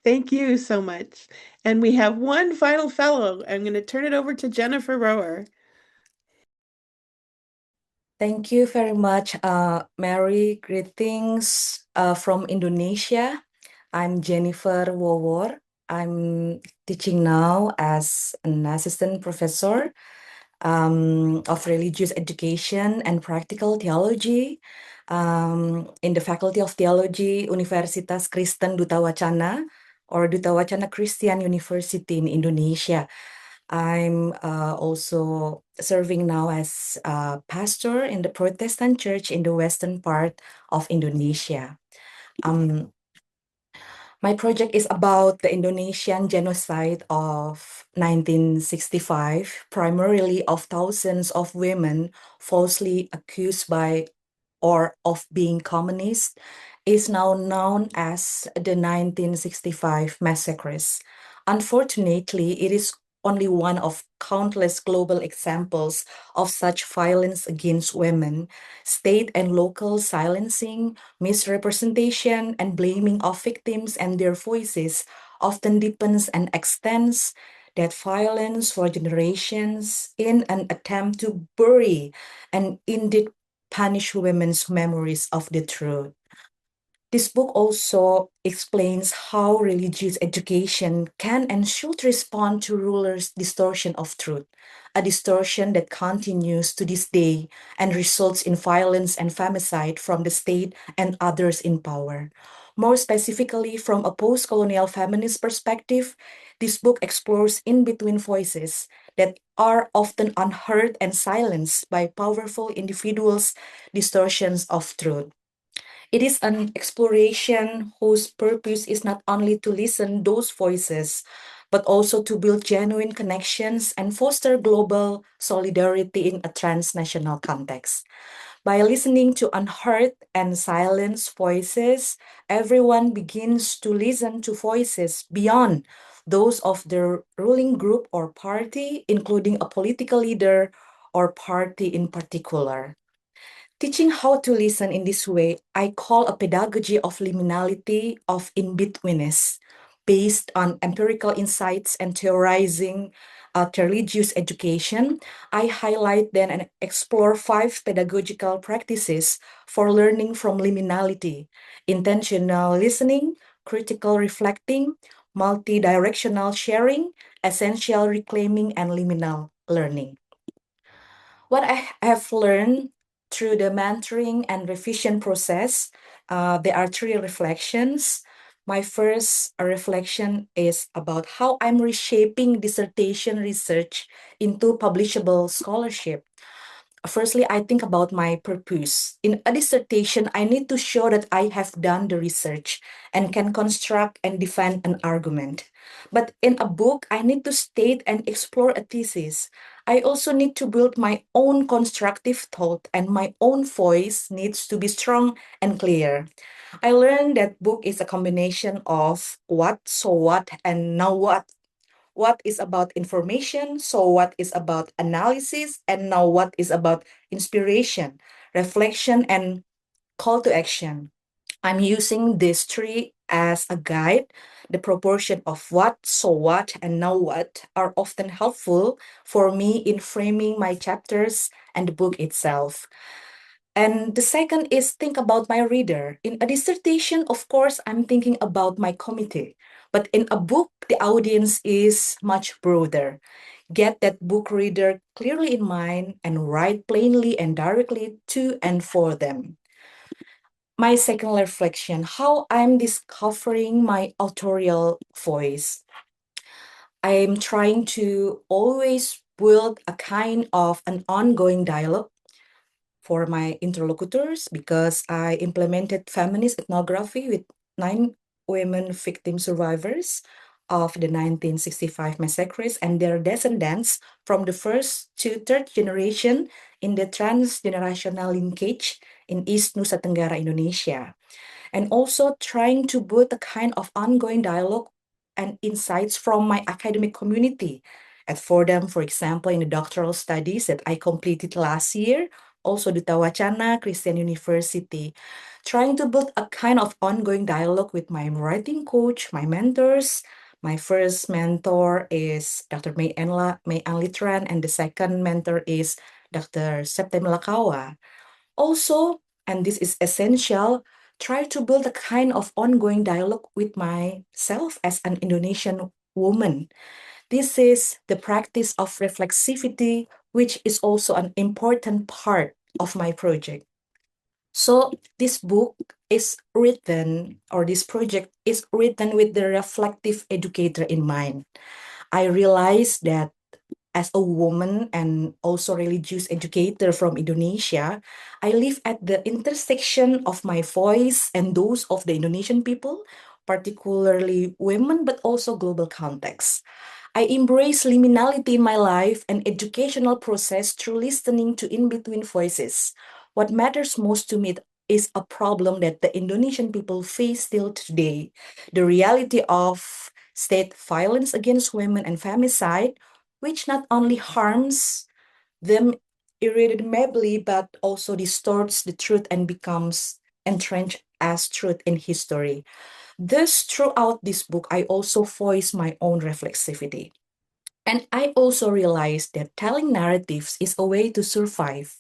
Thank you so much. And we have one final fellow. I'm going to turn it over to Jennifer Rower. Thank you very much, Mary. Greetings from Indonesia. I'm Jennifer Wowor. I'm teaching now as an assistant professor of religious education and practical theology in the Faculty of Theology, Universitas Kristen Duta Wacana, or Duta Wacana Christian University in Indonesia. I'm also serving now as a pastor in the Protestant church in the western part of Indonesia. My project is about the Indonesian genocide of 1965, primarily of thousands of women falsely accused by or of being communist, is now known as the 1965 massacres. Unfortunately, it is only one of countless global examples of such violence against women, state and local silencing, misrepresentation, and blaming of victims and their voices often deepens and extends that violence for generations in an attempt to bury and indeed punish women's memories of the truth. This book also explains how religious education can and should respond to rulers' distortion of truth, a distortion that continues to this day and results in violence and femicide from the state and others in power. More specifically, from a post-colonial feminist perspective, this book explores in-between voices that are often unheard and silenced by powerful individuals' distortions of truth. It is an exploration whose purpose is not only to listen those voices, but also to build genuine connections and foster global solidarity in a transnational context. By listening to unheard and silenced voices, everyone begins to listen to voices beyond those of their ruling group or party, including a political leader or party in particular. Teaching how to listen in this way, I call a pedagogy of liminality, of in-betweenness, based on empirical insights and theorizing religious education. I highlight then and explore 5 pedagogical practices for learning from liminality: intentional listening, critical reflecting, multi-directional sharing, essential reclaiming, and liminal learning. What I have learned through the mentoring and revision process, there are 3 reflections. My first reflection is about how I'm reshaping dissertation research into publishable scholarship. Firstly, I think about my purpose. In a dissertation, I need to show that I have done the research and can construct and defend an argument. But in a book, I need to state and explore a thesis. I also need to build my own constructive thought, and my own voice needs to be strong and clear. I learned that book is a combination of what, so what, and now what. What is about information, so what is about analysis, and now what is about inspiration, reflection, and call to action. I'm using these 3 as a guide. The proportion of what, so what, and now what are often helpful for me in framing my chapters and the book itself. And the second is think about my reader. In a dissertation, of course, I'm thinking about my committee. But in a book, the audience is much broader. Get that book reader clearly in mind and write plainly and directly to and for them. my second reflection, how I'm discovering my authorial voice. I'm trying to always build a kind of an ongoing dialogue for my interlocutors because I implemented feminist ethnography with 9 women victim survivors of the 1965 massacres and their descendants from the first to third generation in the transgenerational linkage in East Nusa Tenggara, Indonesia, and also trying to build a kind of ongoing dialogue and insights from my academic community at Fordham, for example, in the doctoral studies that I completed last year, also Duta Wacana Christian University, trying to build a kind of ongoing dialogue with my writing coach, my mentors. My first mentor is Dr. May Anlitran, and the second mentor is Dr. Septem Lakawa. Also, and this is essential, try to build a kind of ongoing dialogue with myself as an Indonesian woman. This is the practice of reflexivity, which is also an important part of my project. So this book is written, or this project is written with the reflective educator in mind. I realized that as a woman and also religious educator from Indonesia, I live at the intersection of my voice and those of the Indonesian people, particularly women, but also global context. I embrace liminality in my life and educational process through listening to in-between voices. What matters most to me is a problem that the Indonesian people face still today, the reality of state violence against women and femicide, which not only harms them irredeemably, but also distorts the truth and becomes entrenched as truth in history. Thus, throughout this book, I also voice my own reflexivity. And I also realized that telling narratives is a way to survive.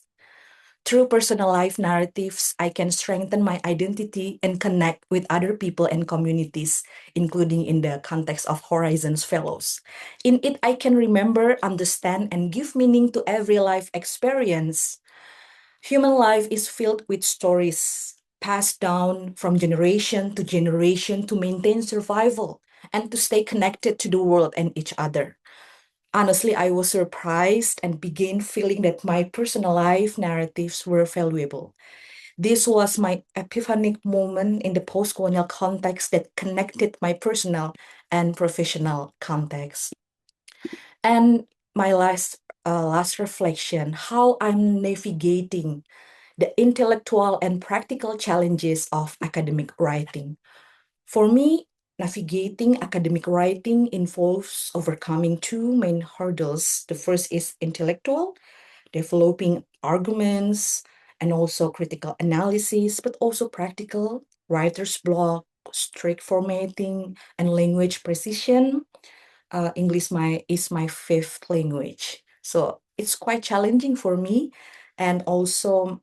Through personal life narratives, I can strengthen my identity and connect with other people and communities, including in the context of Horizons Fellows. In it, I can remember, understand, and give meaning to every life experience. Human life is filled with stories passed down from generation to generation to maintain survival and to stay connected to the world and each other. Honestly, I was surprised and began feeling that my personal life narratives were valuable. This was my epiphanic moment in the post-colonial context that connected my personal and professional context. And my last reflection, how I'm navigating the intellectual and practical challenges of academic writing. For me, navigating academic writing involves overcoming 2 main hurdles. The first is intellectual, developing arguments and also critical analysis, but also practical, writer's block, strict formatting, and language precision. English is my fifth language. So it's quite challenging for me. And also,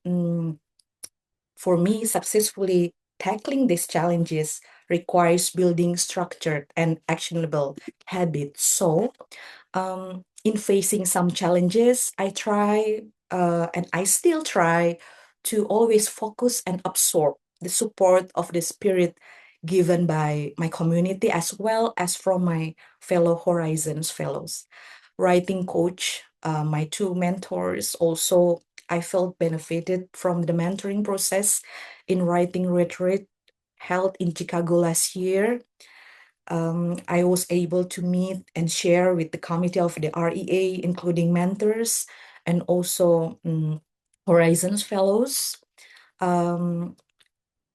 for me, successfully tackling these challenges requires building structured and actionable habits. So, in facing some challenges, I try and I still try to always focus and absorb the support of the spirit given by my community as well as from my fellow Horizons fellows. Writing coach, my 2 mentors also, I felt benefited from the mentoring process in writing retreat held in Chicago last year. I was able to meet and share with the committee of the REA, including mentors and also Horizons fellows. I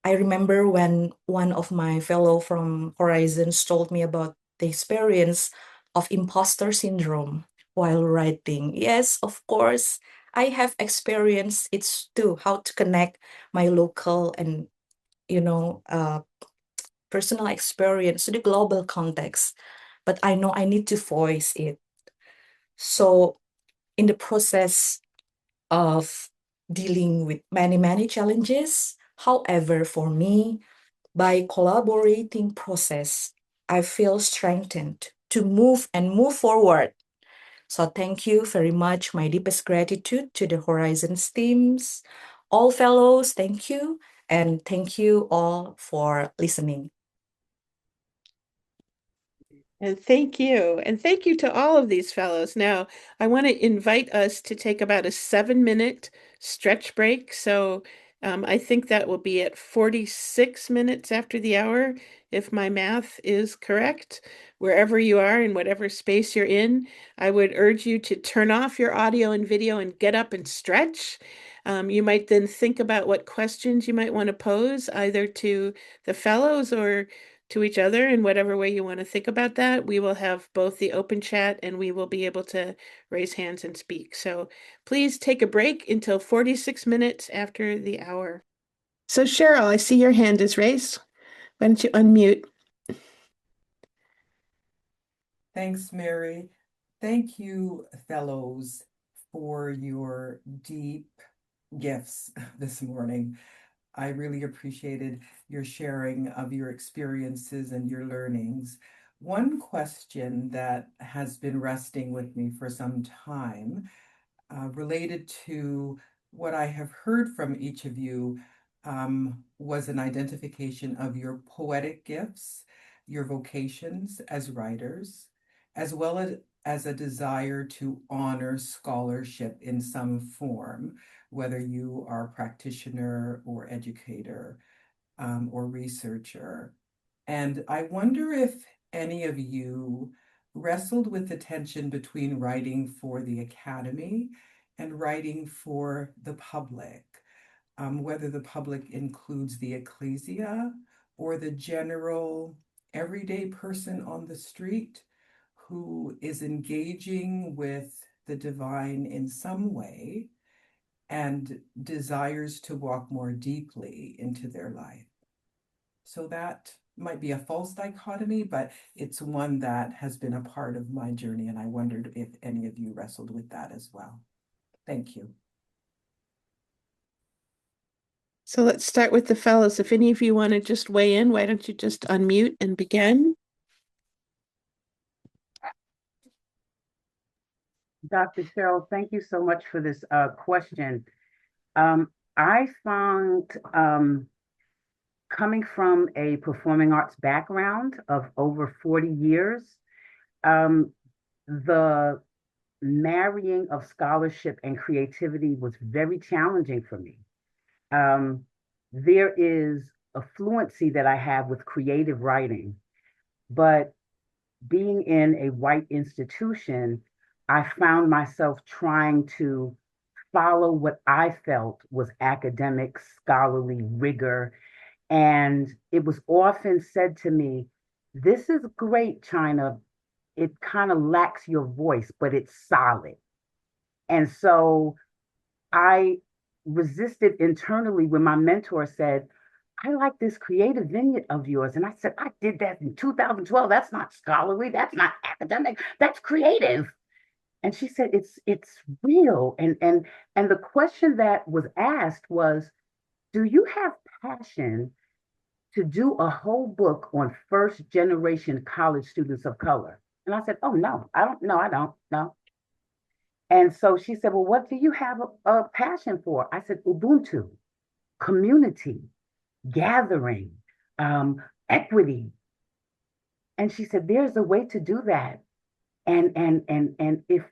remember when one of my fellow from Horizons told me about the experience of imposter syndrome while writing. Yes, of course, I have experienced it too, how to connect my local and, personal experience to the global context. But I know I need to voice it. So in the process of dealing with many, many challenges, however, for me, by collaborating process, I feel strengthened to move and move forward. So thank you very much. My deepest gratitude to the Horizons teams, all fellows, thank you. And thank you all for listening. And thank you. And thank you to all of these fellows. Now, I want to invite us to take about a 7-minute stretch break. So I think that will be at 46 minutes after the hour, if my math is correct. Wherever you are, in whatever space you're in, I would urge you to turn off your audio and video and get up and stretch. You might then think about what questions you might want to pose, either to the fellows or to each other in whatever way you want to think about that. We will have both the open chat and we will be able to raise hands and speak. So please take a break until 46 minutes after the hour. So Cheryl, I see your hand is raised. Why don't you unmute? Thanks, Mary. Thank you, fellows, for your deep gifts this morning. I really appreciated your sharing of your experiences and your learnings. One question that has been resting with me for some time, related to what I have heard from each of you, was an identification of your poetic gifts, your vocations as writers, as well as a desire to honor scholarship in some form, whether you are a practitioner or educator, or researcher. And I wonder if any of you wrestled with the tension between writing for the academy and writing for the public, whether the public includes the ecclesia or the general everyday person on the street who is engaging with the divine in some way and desires to walk more deeply into their life. So that might be a false dichotomy, but it's one that has been a part of my journey, and I wondered if any of you wrestled with that as well. Thank you. So let's start with the fellows. If any of you want to just weigh in, why don't you just unmute and begin? Dr. Cheryl, thank you so much for this question. I found, coming from a performing arts background of over 40 years, the marrying of scholarship and creativity was very challenging for me. There is a fluency that I have with creative writing, but being in a white institution, I found myself trying to follow what I felt was academic, scholarly rigor. And it was often said to me, this is great, China. It kind of lacks your voice, but it's solid. And so I resisted internally when my mentor said, I like this creative vignette of yours. And I said, I did that in 2012. That's not scholarly. That's not academic. That's creative. And she said, it's real. And the question that was asked was, do you have passion to do a whole book on first generation college students of color? And I said, oh, no, I don't. No, I don't. No. And so she said, well, what do you have a passion for? I said, Ubuntu, community, gathering, equity. And she said, there's a way to do that. And if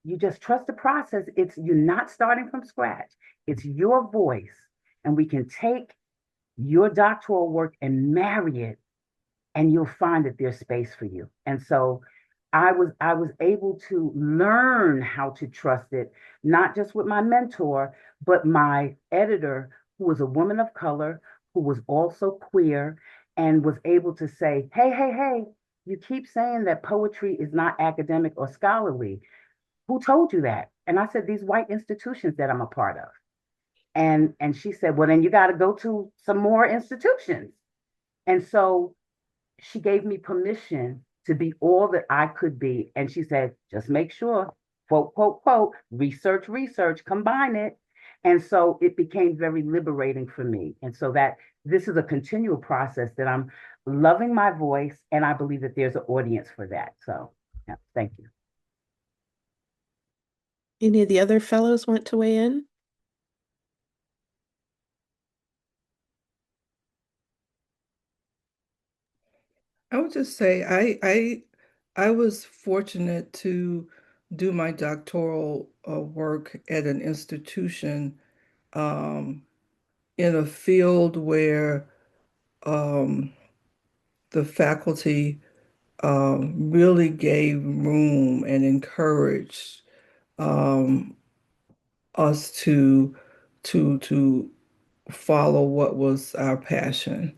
you just trust the process, you're not starting from scratch. It's your voice. And we can take your doctoral work and marry it, and you'll find that there's space for you. And so I was able to learn how to trust it, not just with my mentor, but my editor, who was a woman of color, who was also queer, and was able to say, hey, you keep saying that poetry is not academic or scholarly. Who told you that? And I said, these white institutions that I'm a part of. And she said, well, then you got to go to some more institutions. And so she gave me permission to be all that I could be. And she said, just make sure, quote, quote, quote, research, combine it. And so it became very liberating for me. And so that this is a continual process that I'm loving my voice. And I believe that there's an audience for that. So yeah, thank you. Any of the other fellows want to weigh in? I would just say I was fortunate to do my doctoral work at an institution um, in a field where um, the faculty really gave room and encouraged um, us to follow what was our passion,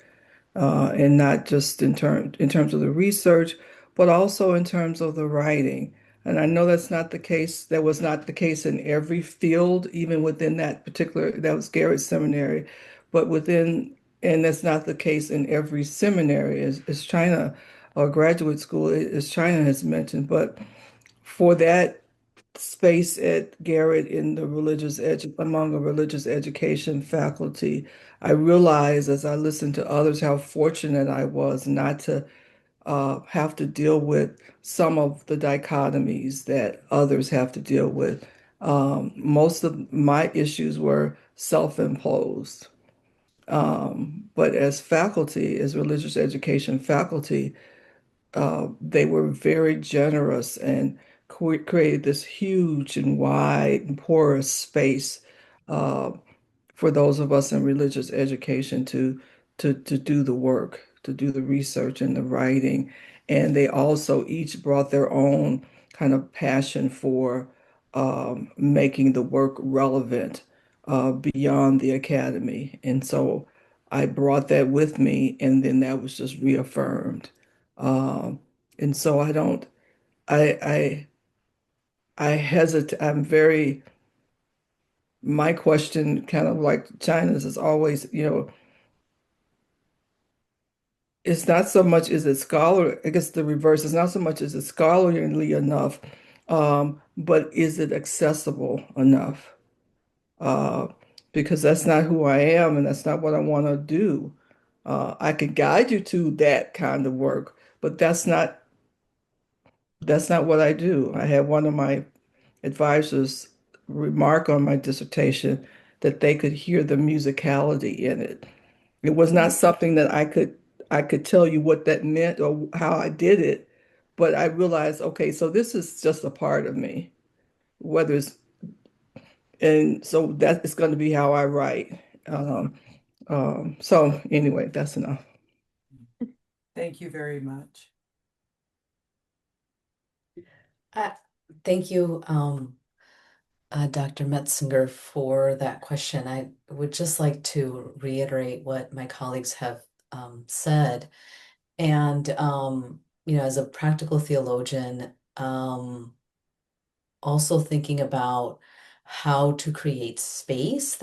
and not just in terms of the research, but also in terms of the writing. And I know that's not the case. That was not the case in every field, even within that particular, that was Garrett Seminary, but within, and that's not the case in every seminary, as China or graduate school, as China has mentioned. But for that space at Garrett in the among the religious education faculty, I realized as I listened to others how fortunate I was not to have to deal with some of the dichotomies that others have to deal with. Most of my issues were self-imposed. But as faculty, as religious education faculty, they were very generous and created this huge and wide and porous space uh, for those of us in religious education to do the work, to do the research and the writing. And they also each brought their own kind of passion for making the work relevant beyond the academy. And so I brought that with me, and then that was just reaffirmed. Um, and so I don't, I, I hesitate. I'm very, my question, kind of like China's, is always, it's not so much is it scholar, I guess the reverse is not so much is it scholarly enough, but is it accessible enough? Uh, because that's not who I am and that's not what I want to do. I can guide you to that kind of work, but that's not what I do. I had one of my advisors remark on my dissertation that they could hear the musicality in it. It was not something that I could tell you what that meant or how I did it, but I realized, okay, so this is just a part of me, whether it's, and so that is going to be how I write. Um, so anyway, that's enough. Thank you very much. Uh, Thank you, Dr. Metzinger, for that question. I would just like to reiterate what my colleagues have said. And, as a practical theologian, also thinking about how to create space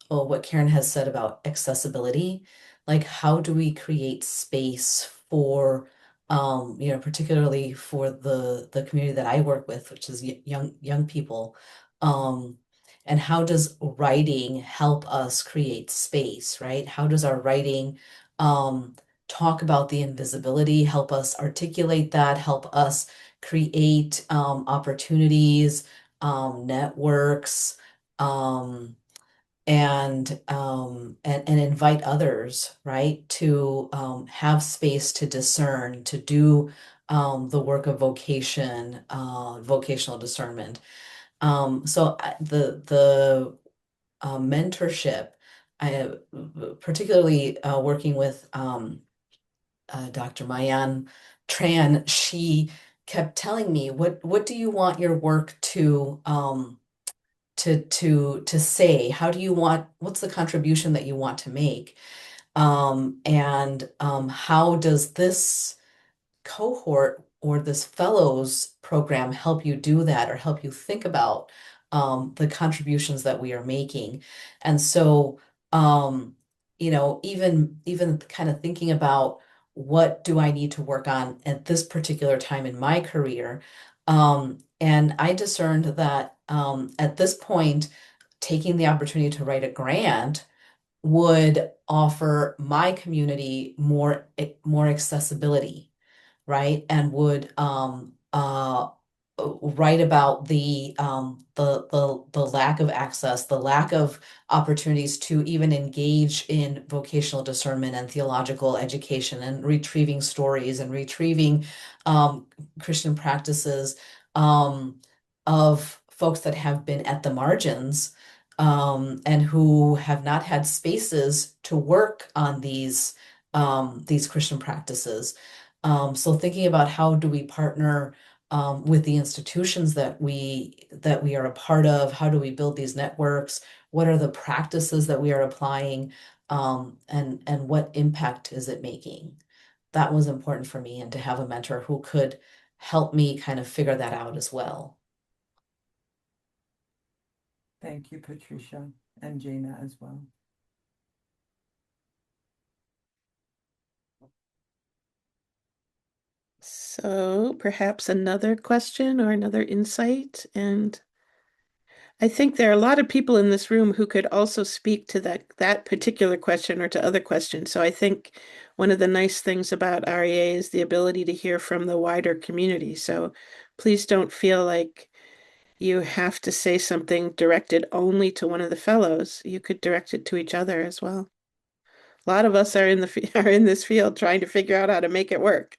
what Karen has said about accessibility, like how do we create space for particularly for the community that I work with, which is young people, um, and how does writing help us create space, right? How does our writing um, talk about the invisibility, help us articulate that, help us create opportunities, networks, um, and invite others, right, to have space to discern, to do the work of vocational discernment. The mentorship, I particularly working with Dr. Mayan Tran, she kept telling me, what do you want your work to say? How do you want, what's the contribution that you want to make? And how does this cohort or this fellows program help you do that or help you think about the contributions that we are making? And so, even kind of thinking about what do I need to work on at this particular time in my career? And I discerned that at this point, taking the opportunity to write a grant would offer my community more accessibility, right? And would write about the lack of access, the lack of opportunities to even engage in vocational discernment and theological education and retrieving stories and retrieving Christian practices of folks that have been at the margins and who have not had spaces to work on these Christian practices. So thinking about how do we partner with the institutions that we are a part of, how do we build these networks, what are the practices that we are applying, and what impact is it making? That was important for me, and to have a mentor who could help me kind of figure that out as well. Thank you, Patricia, and Jana as well. So perhaps another question or another insight. And I think there are a lot of people in this room who could also speak to that particular question or to other questions. So I think one of the nice things about REA is the ability to hear from the wider community. So please don't feel like you have to say something directed only to one of the fellows. You could direct it to each other as well. A lot of us are are in this field trying to figure out how to make it work.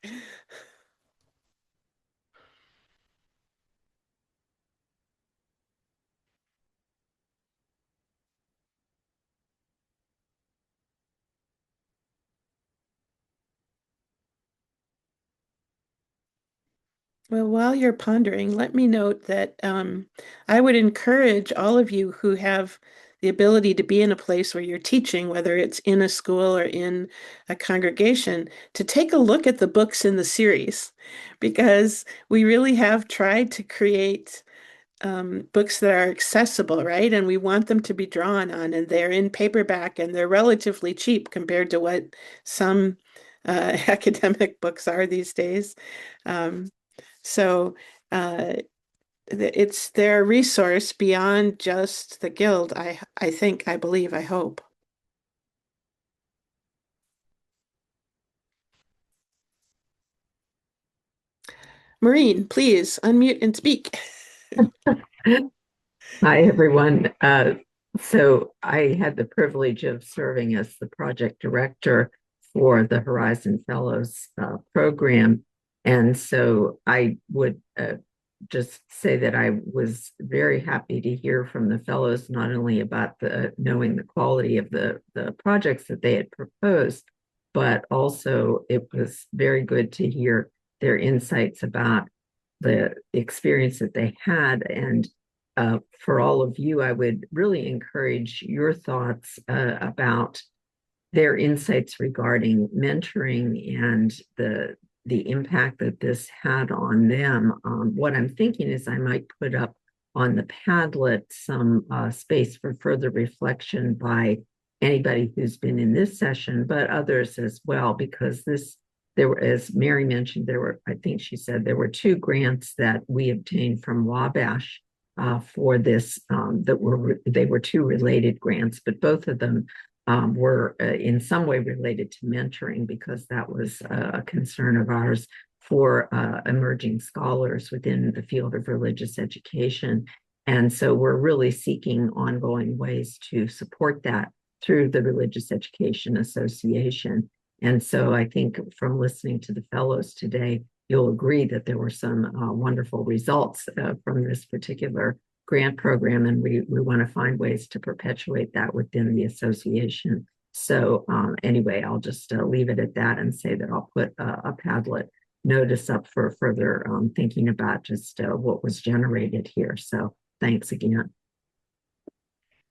Well, while you're pondering, let me note that I would encourage all of you who have the ability to be in a place where you're teaching, whether it's in a school or in a congregation, to take a look at the books in the series, because we really have tried to create books that are accessible, right? And we want them to be drawn on, and they're in paperback and they're relatively cheap compared to what some academic books are these days. Um, so uh, it's their resource beyond just the guild. I think, I believe, I hope. Maureen, please unmute and speak. Hi, everyone. So I had the privilege of serving as the project director for the Horizon Fellows program. And so I would just say that I was very happy to hear from the fellows, not only about knowing the quality of the projects that they had proposed, but also it was very good to hear their insights about the experience that they had. And for all of you, I would really encourage your thoughts about their insights regarding mentoring and the impact that this had on them. What I'm thinking is I might put up on the Padlet some space for further reflection by anybody who's been in this session, but others as well, because there were, as Mary mentioned, I think she said there were 2 grants that we obtained from Wabash for this, they were 2 related grants, but both of them were in some way related to mentoring, because that was a concern of ours for emerging scholars within the field of religious education. And so we're really seeking ongoing ways to support that through the Religious Education Association. And so I think from listening to the fellows today, you'll agree that there were some wonderful results from this particular grant program, and we want to find ways to perpetuate that within the association. So anyway, I'll just leave it at that and say that I'll put a Padlet notice up for further thinking about just what was generated here. So thanks again.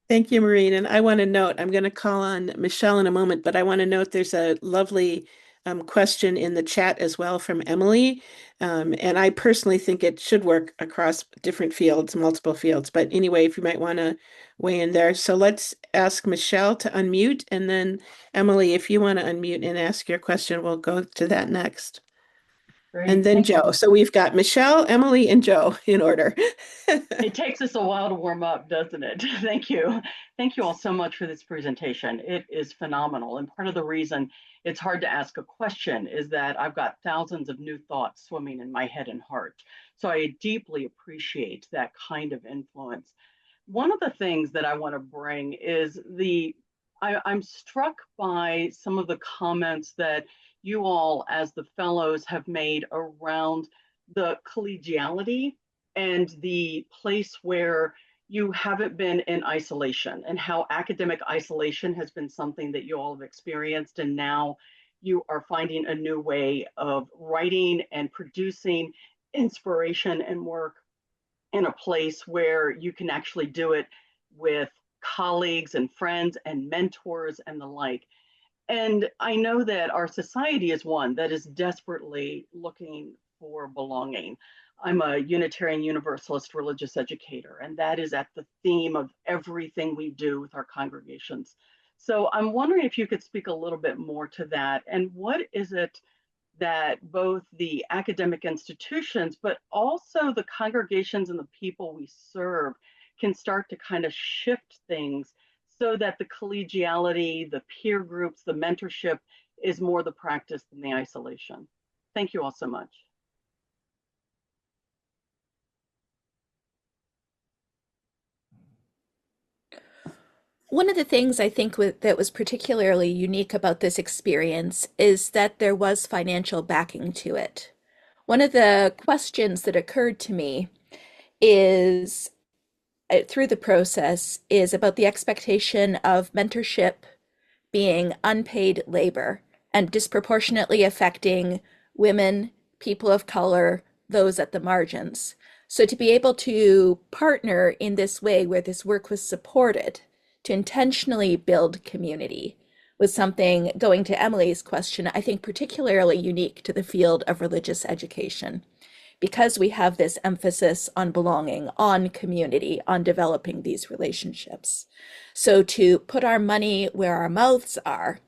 Thank you, Maureen. And I want to note, I'm going to call on Michelle in a moment, but I want to note there's a lovely question in the chat as well from Emily. And I personally think it should work across different fields, multiple fields. But anyway, if you might want to weigh in there. So let's ask Michelle to unmute. And then Emily, if you want to unmute and ask your question, we'll go to that next. And Great. then Thank Joe. you. So we've got Michelle, Emily, and Joe in order. It takes us a while to warm up, doesn't it? Thank you. Thank you all so much for this presentation. It is phenomenal. And part of the reason it's hard to ask a question is that I've got thousands of new thoughts swimming in my head and heart. So I deeply appreciate that kind of influence. One of the things that I want to bring is I'm struck by some of the comments that you all, as the fellows, have made around the collegiality and the place where you haven't been in isolation, and how academic isolation has been something that you all have experienced. And now you are finding a new way of writing and producing inspiration and work in a place where you can actually do it with colleagues and friends and mentors and the like. And I know that our society is one that is desperately looking for belonging. I'm a Unitarian Universalist religious educator, and that is at the theme of everything we do with our congregations. So I'm wondering if you could speak a little bit more to that, and what is it that both the academic institutions, but also the congregations and the people we serve can start to kind of shift things so that the collegiality, the peer groups, the mentorship is more the practice than the isolation. Thank you all so much. One of the things I think that was particularly unique about this experience is that there was financial backing to it. One of the questions that occurred to me is through the process is about the expectation of mentorship being unpaid labor and disproportionately affecting women, people of color, those at the margins. So to be able to partner in this way where this work was supported, to intentionally build community, was something, going to Emily's question, I think particularly unique to the field of religious education, because we have this emphasis on belonging, on community, on developing these relationships. So to put our money where our mouths are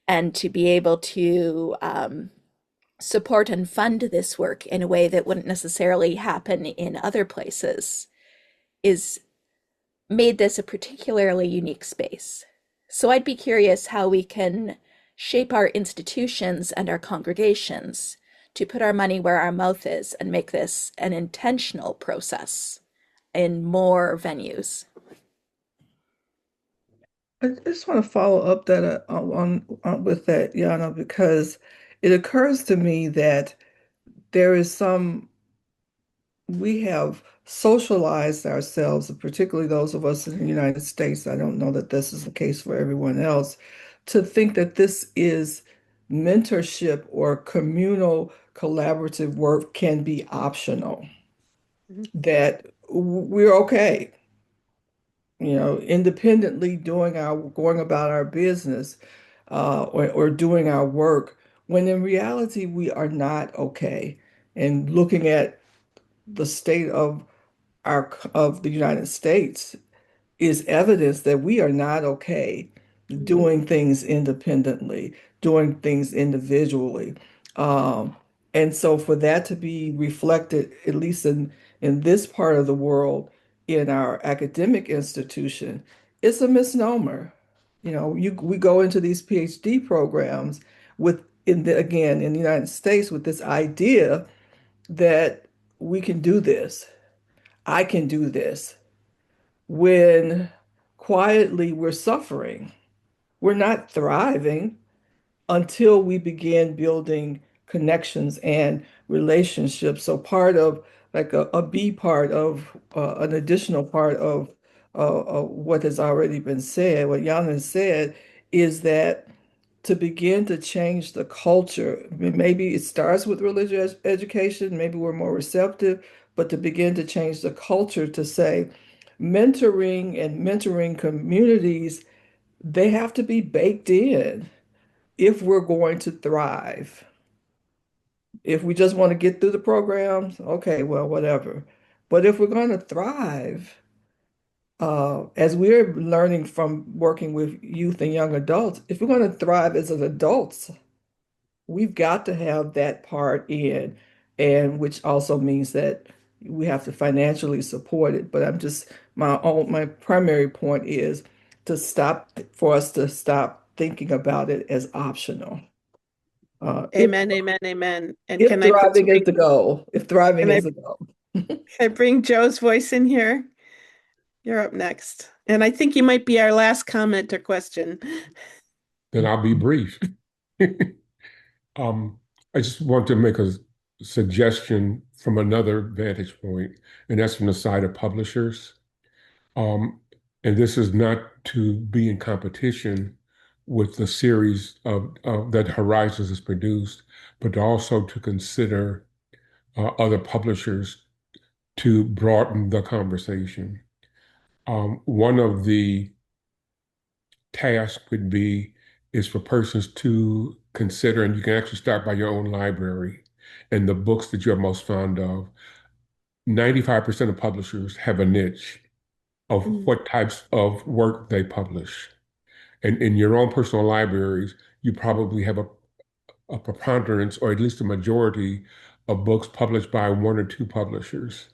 and to be able to support and fund this work in a way that wouldn't necessarily happen in other places is made this a particularly unique space. So I'd be curious how we can shape our institutions and our congregations to put our money where our mouth is and make this an intentional process in more venues. I just want to follow up that on with that, Yana, because it occurs to me that there is some we have socialized ourselves, particularly those of us in the United States. I don't know that this is the case for everyone else, to think that this is mentorship or communal collaborative work can be optional, that we're okay, independently going about our business or doing our work, when in reality we are not okay. And looking at the state of the United States is evidence that we are not okay doing things independently, doing things individually. Um, and so for that to be reflected, at least in this part of the world, in our academic institution, it's a misnomer. We go into these PhD programs again, in the United States, with this idea that we can do this. I can do this, when quietly we're suffering. We're not thriving until we begin building connections and relationships. So part of, like a B part of an additional part of what has already been said, what Jan has said, is that to begin to change the culture, maybe it starts with religious education, maybe we're more receptive, but to begin to change the culture to say, mentoring communities, they have to be baked in if we're going to thrive. If we just want to get through the programs, okay, well, whatever. But if we're going to thrive, as we're learning from working with youth and young adults, if we're going to thrive as an adults, we've got to have that part in, and which also means that we have to financially support it. But my primary point is for us to stop thinking about it as optional. If Amen, amen, amen. And if thriving is the goal, if thriving can I, is the goal. can I bring Joe's voice in here? You're up next. And I think you might be our last comment or question. Then I'll be brief. Um, I just want to make a suggestion from another vantage point, and that's from the side of publishers. Um, and this is not to be in competition with the series that Horizons has produced, but also to consider other publishers to broaden the conversation. One of the tasks would be is for persons to consider, and you can actually start by your own library and the books that you're most fond of. 95% of publishers have a niche of what types of work they publish. And in your own personal libraries, you probably have a preponderance, or at least a majority, of books published by one or two publishers.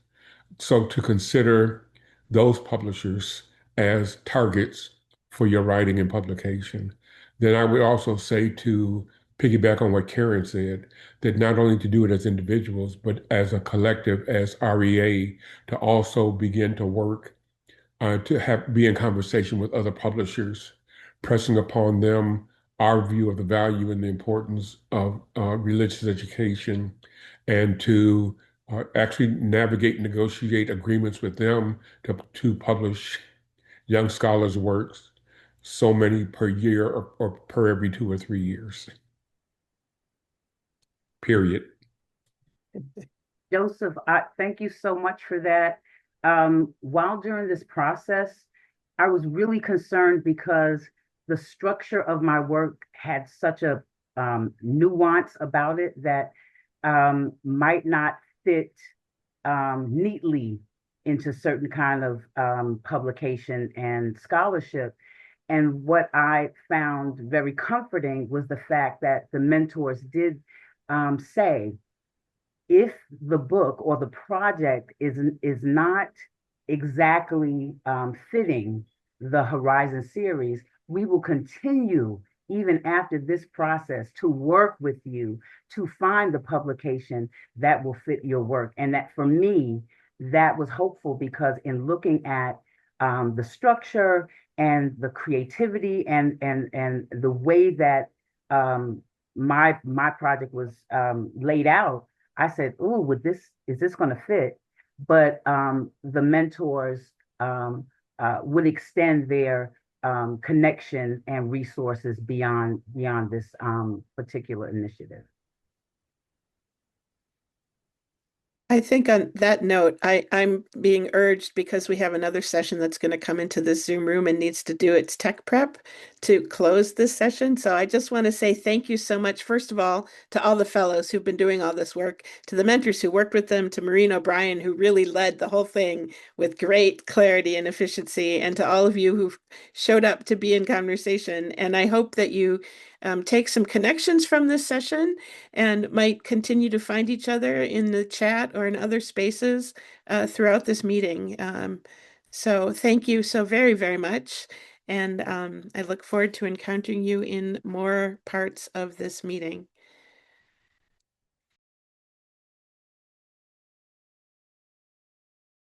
So to consider those publishers as targets for your writing and publication. Then I would also say, to piggyback on what Karen said, that not only to do it as individuals, but as a collective, as REA, to also begin to work to be in conversation with other publishers, pressing upon them our view of the value and the importance of religious education, and to actually navigate and negotiate agreements with them to publish young scholars' works, so many per year or per every 2 or 3 years. Period. Joseph, thank you so much for that. While during this process, I was really concerned because the structure of my work had such a nuance about it that might not fit neatly into certain kind of publication and scholarship. And what I found very comforting was the fact that the mentors did say, if the book or the project is not exactly fitting the Horizon series, we will continue even after this process to work with you to find the publication that will fit your work. And that, for me, that was hopeful, because in looking at the structure and the creativity and the way that my project was laid out, I said, "Ooh, is this going to fit?" But the mentors would extend their connection and resources beyond this particular initiative. I think on that note, I'm being urged, because we have another session that's going to come into the Zoom room and needs to do its tech prep, to close this session. So I just want to say thank you so much, first of all, to all the fellows who've been doing all this work, to the mentors who worked with them, to Maureen O'Brien, who really led the whole thing with great clarity and efficiency, and to all of you who showed up to be in conversation. And I hope that you take some connections from this session and might continue to find each other in the chat or in other spaces throughout this meeting. So thank you so very, very much. And I look forward to encountering you in more parts of this meeting.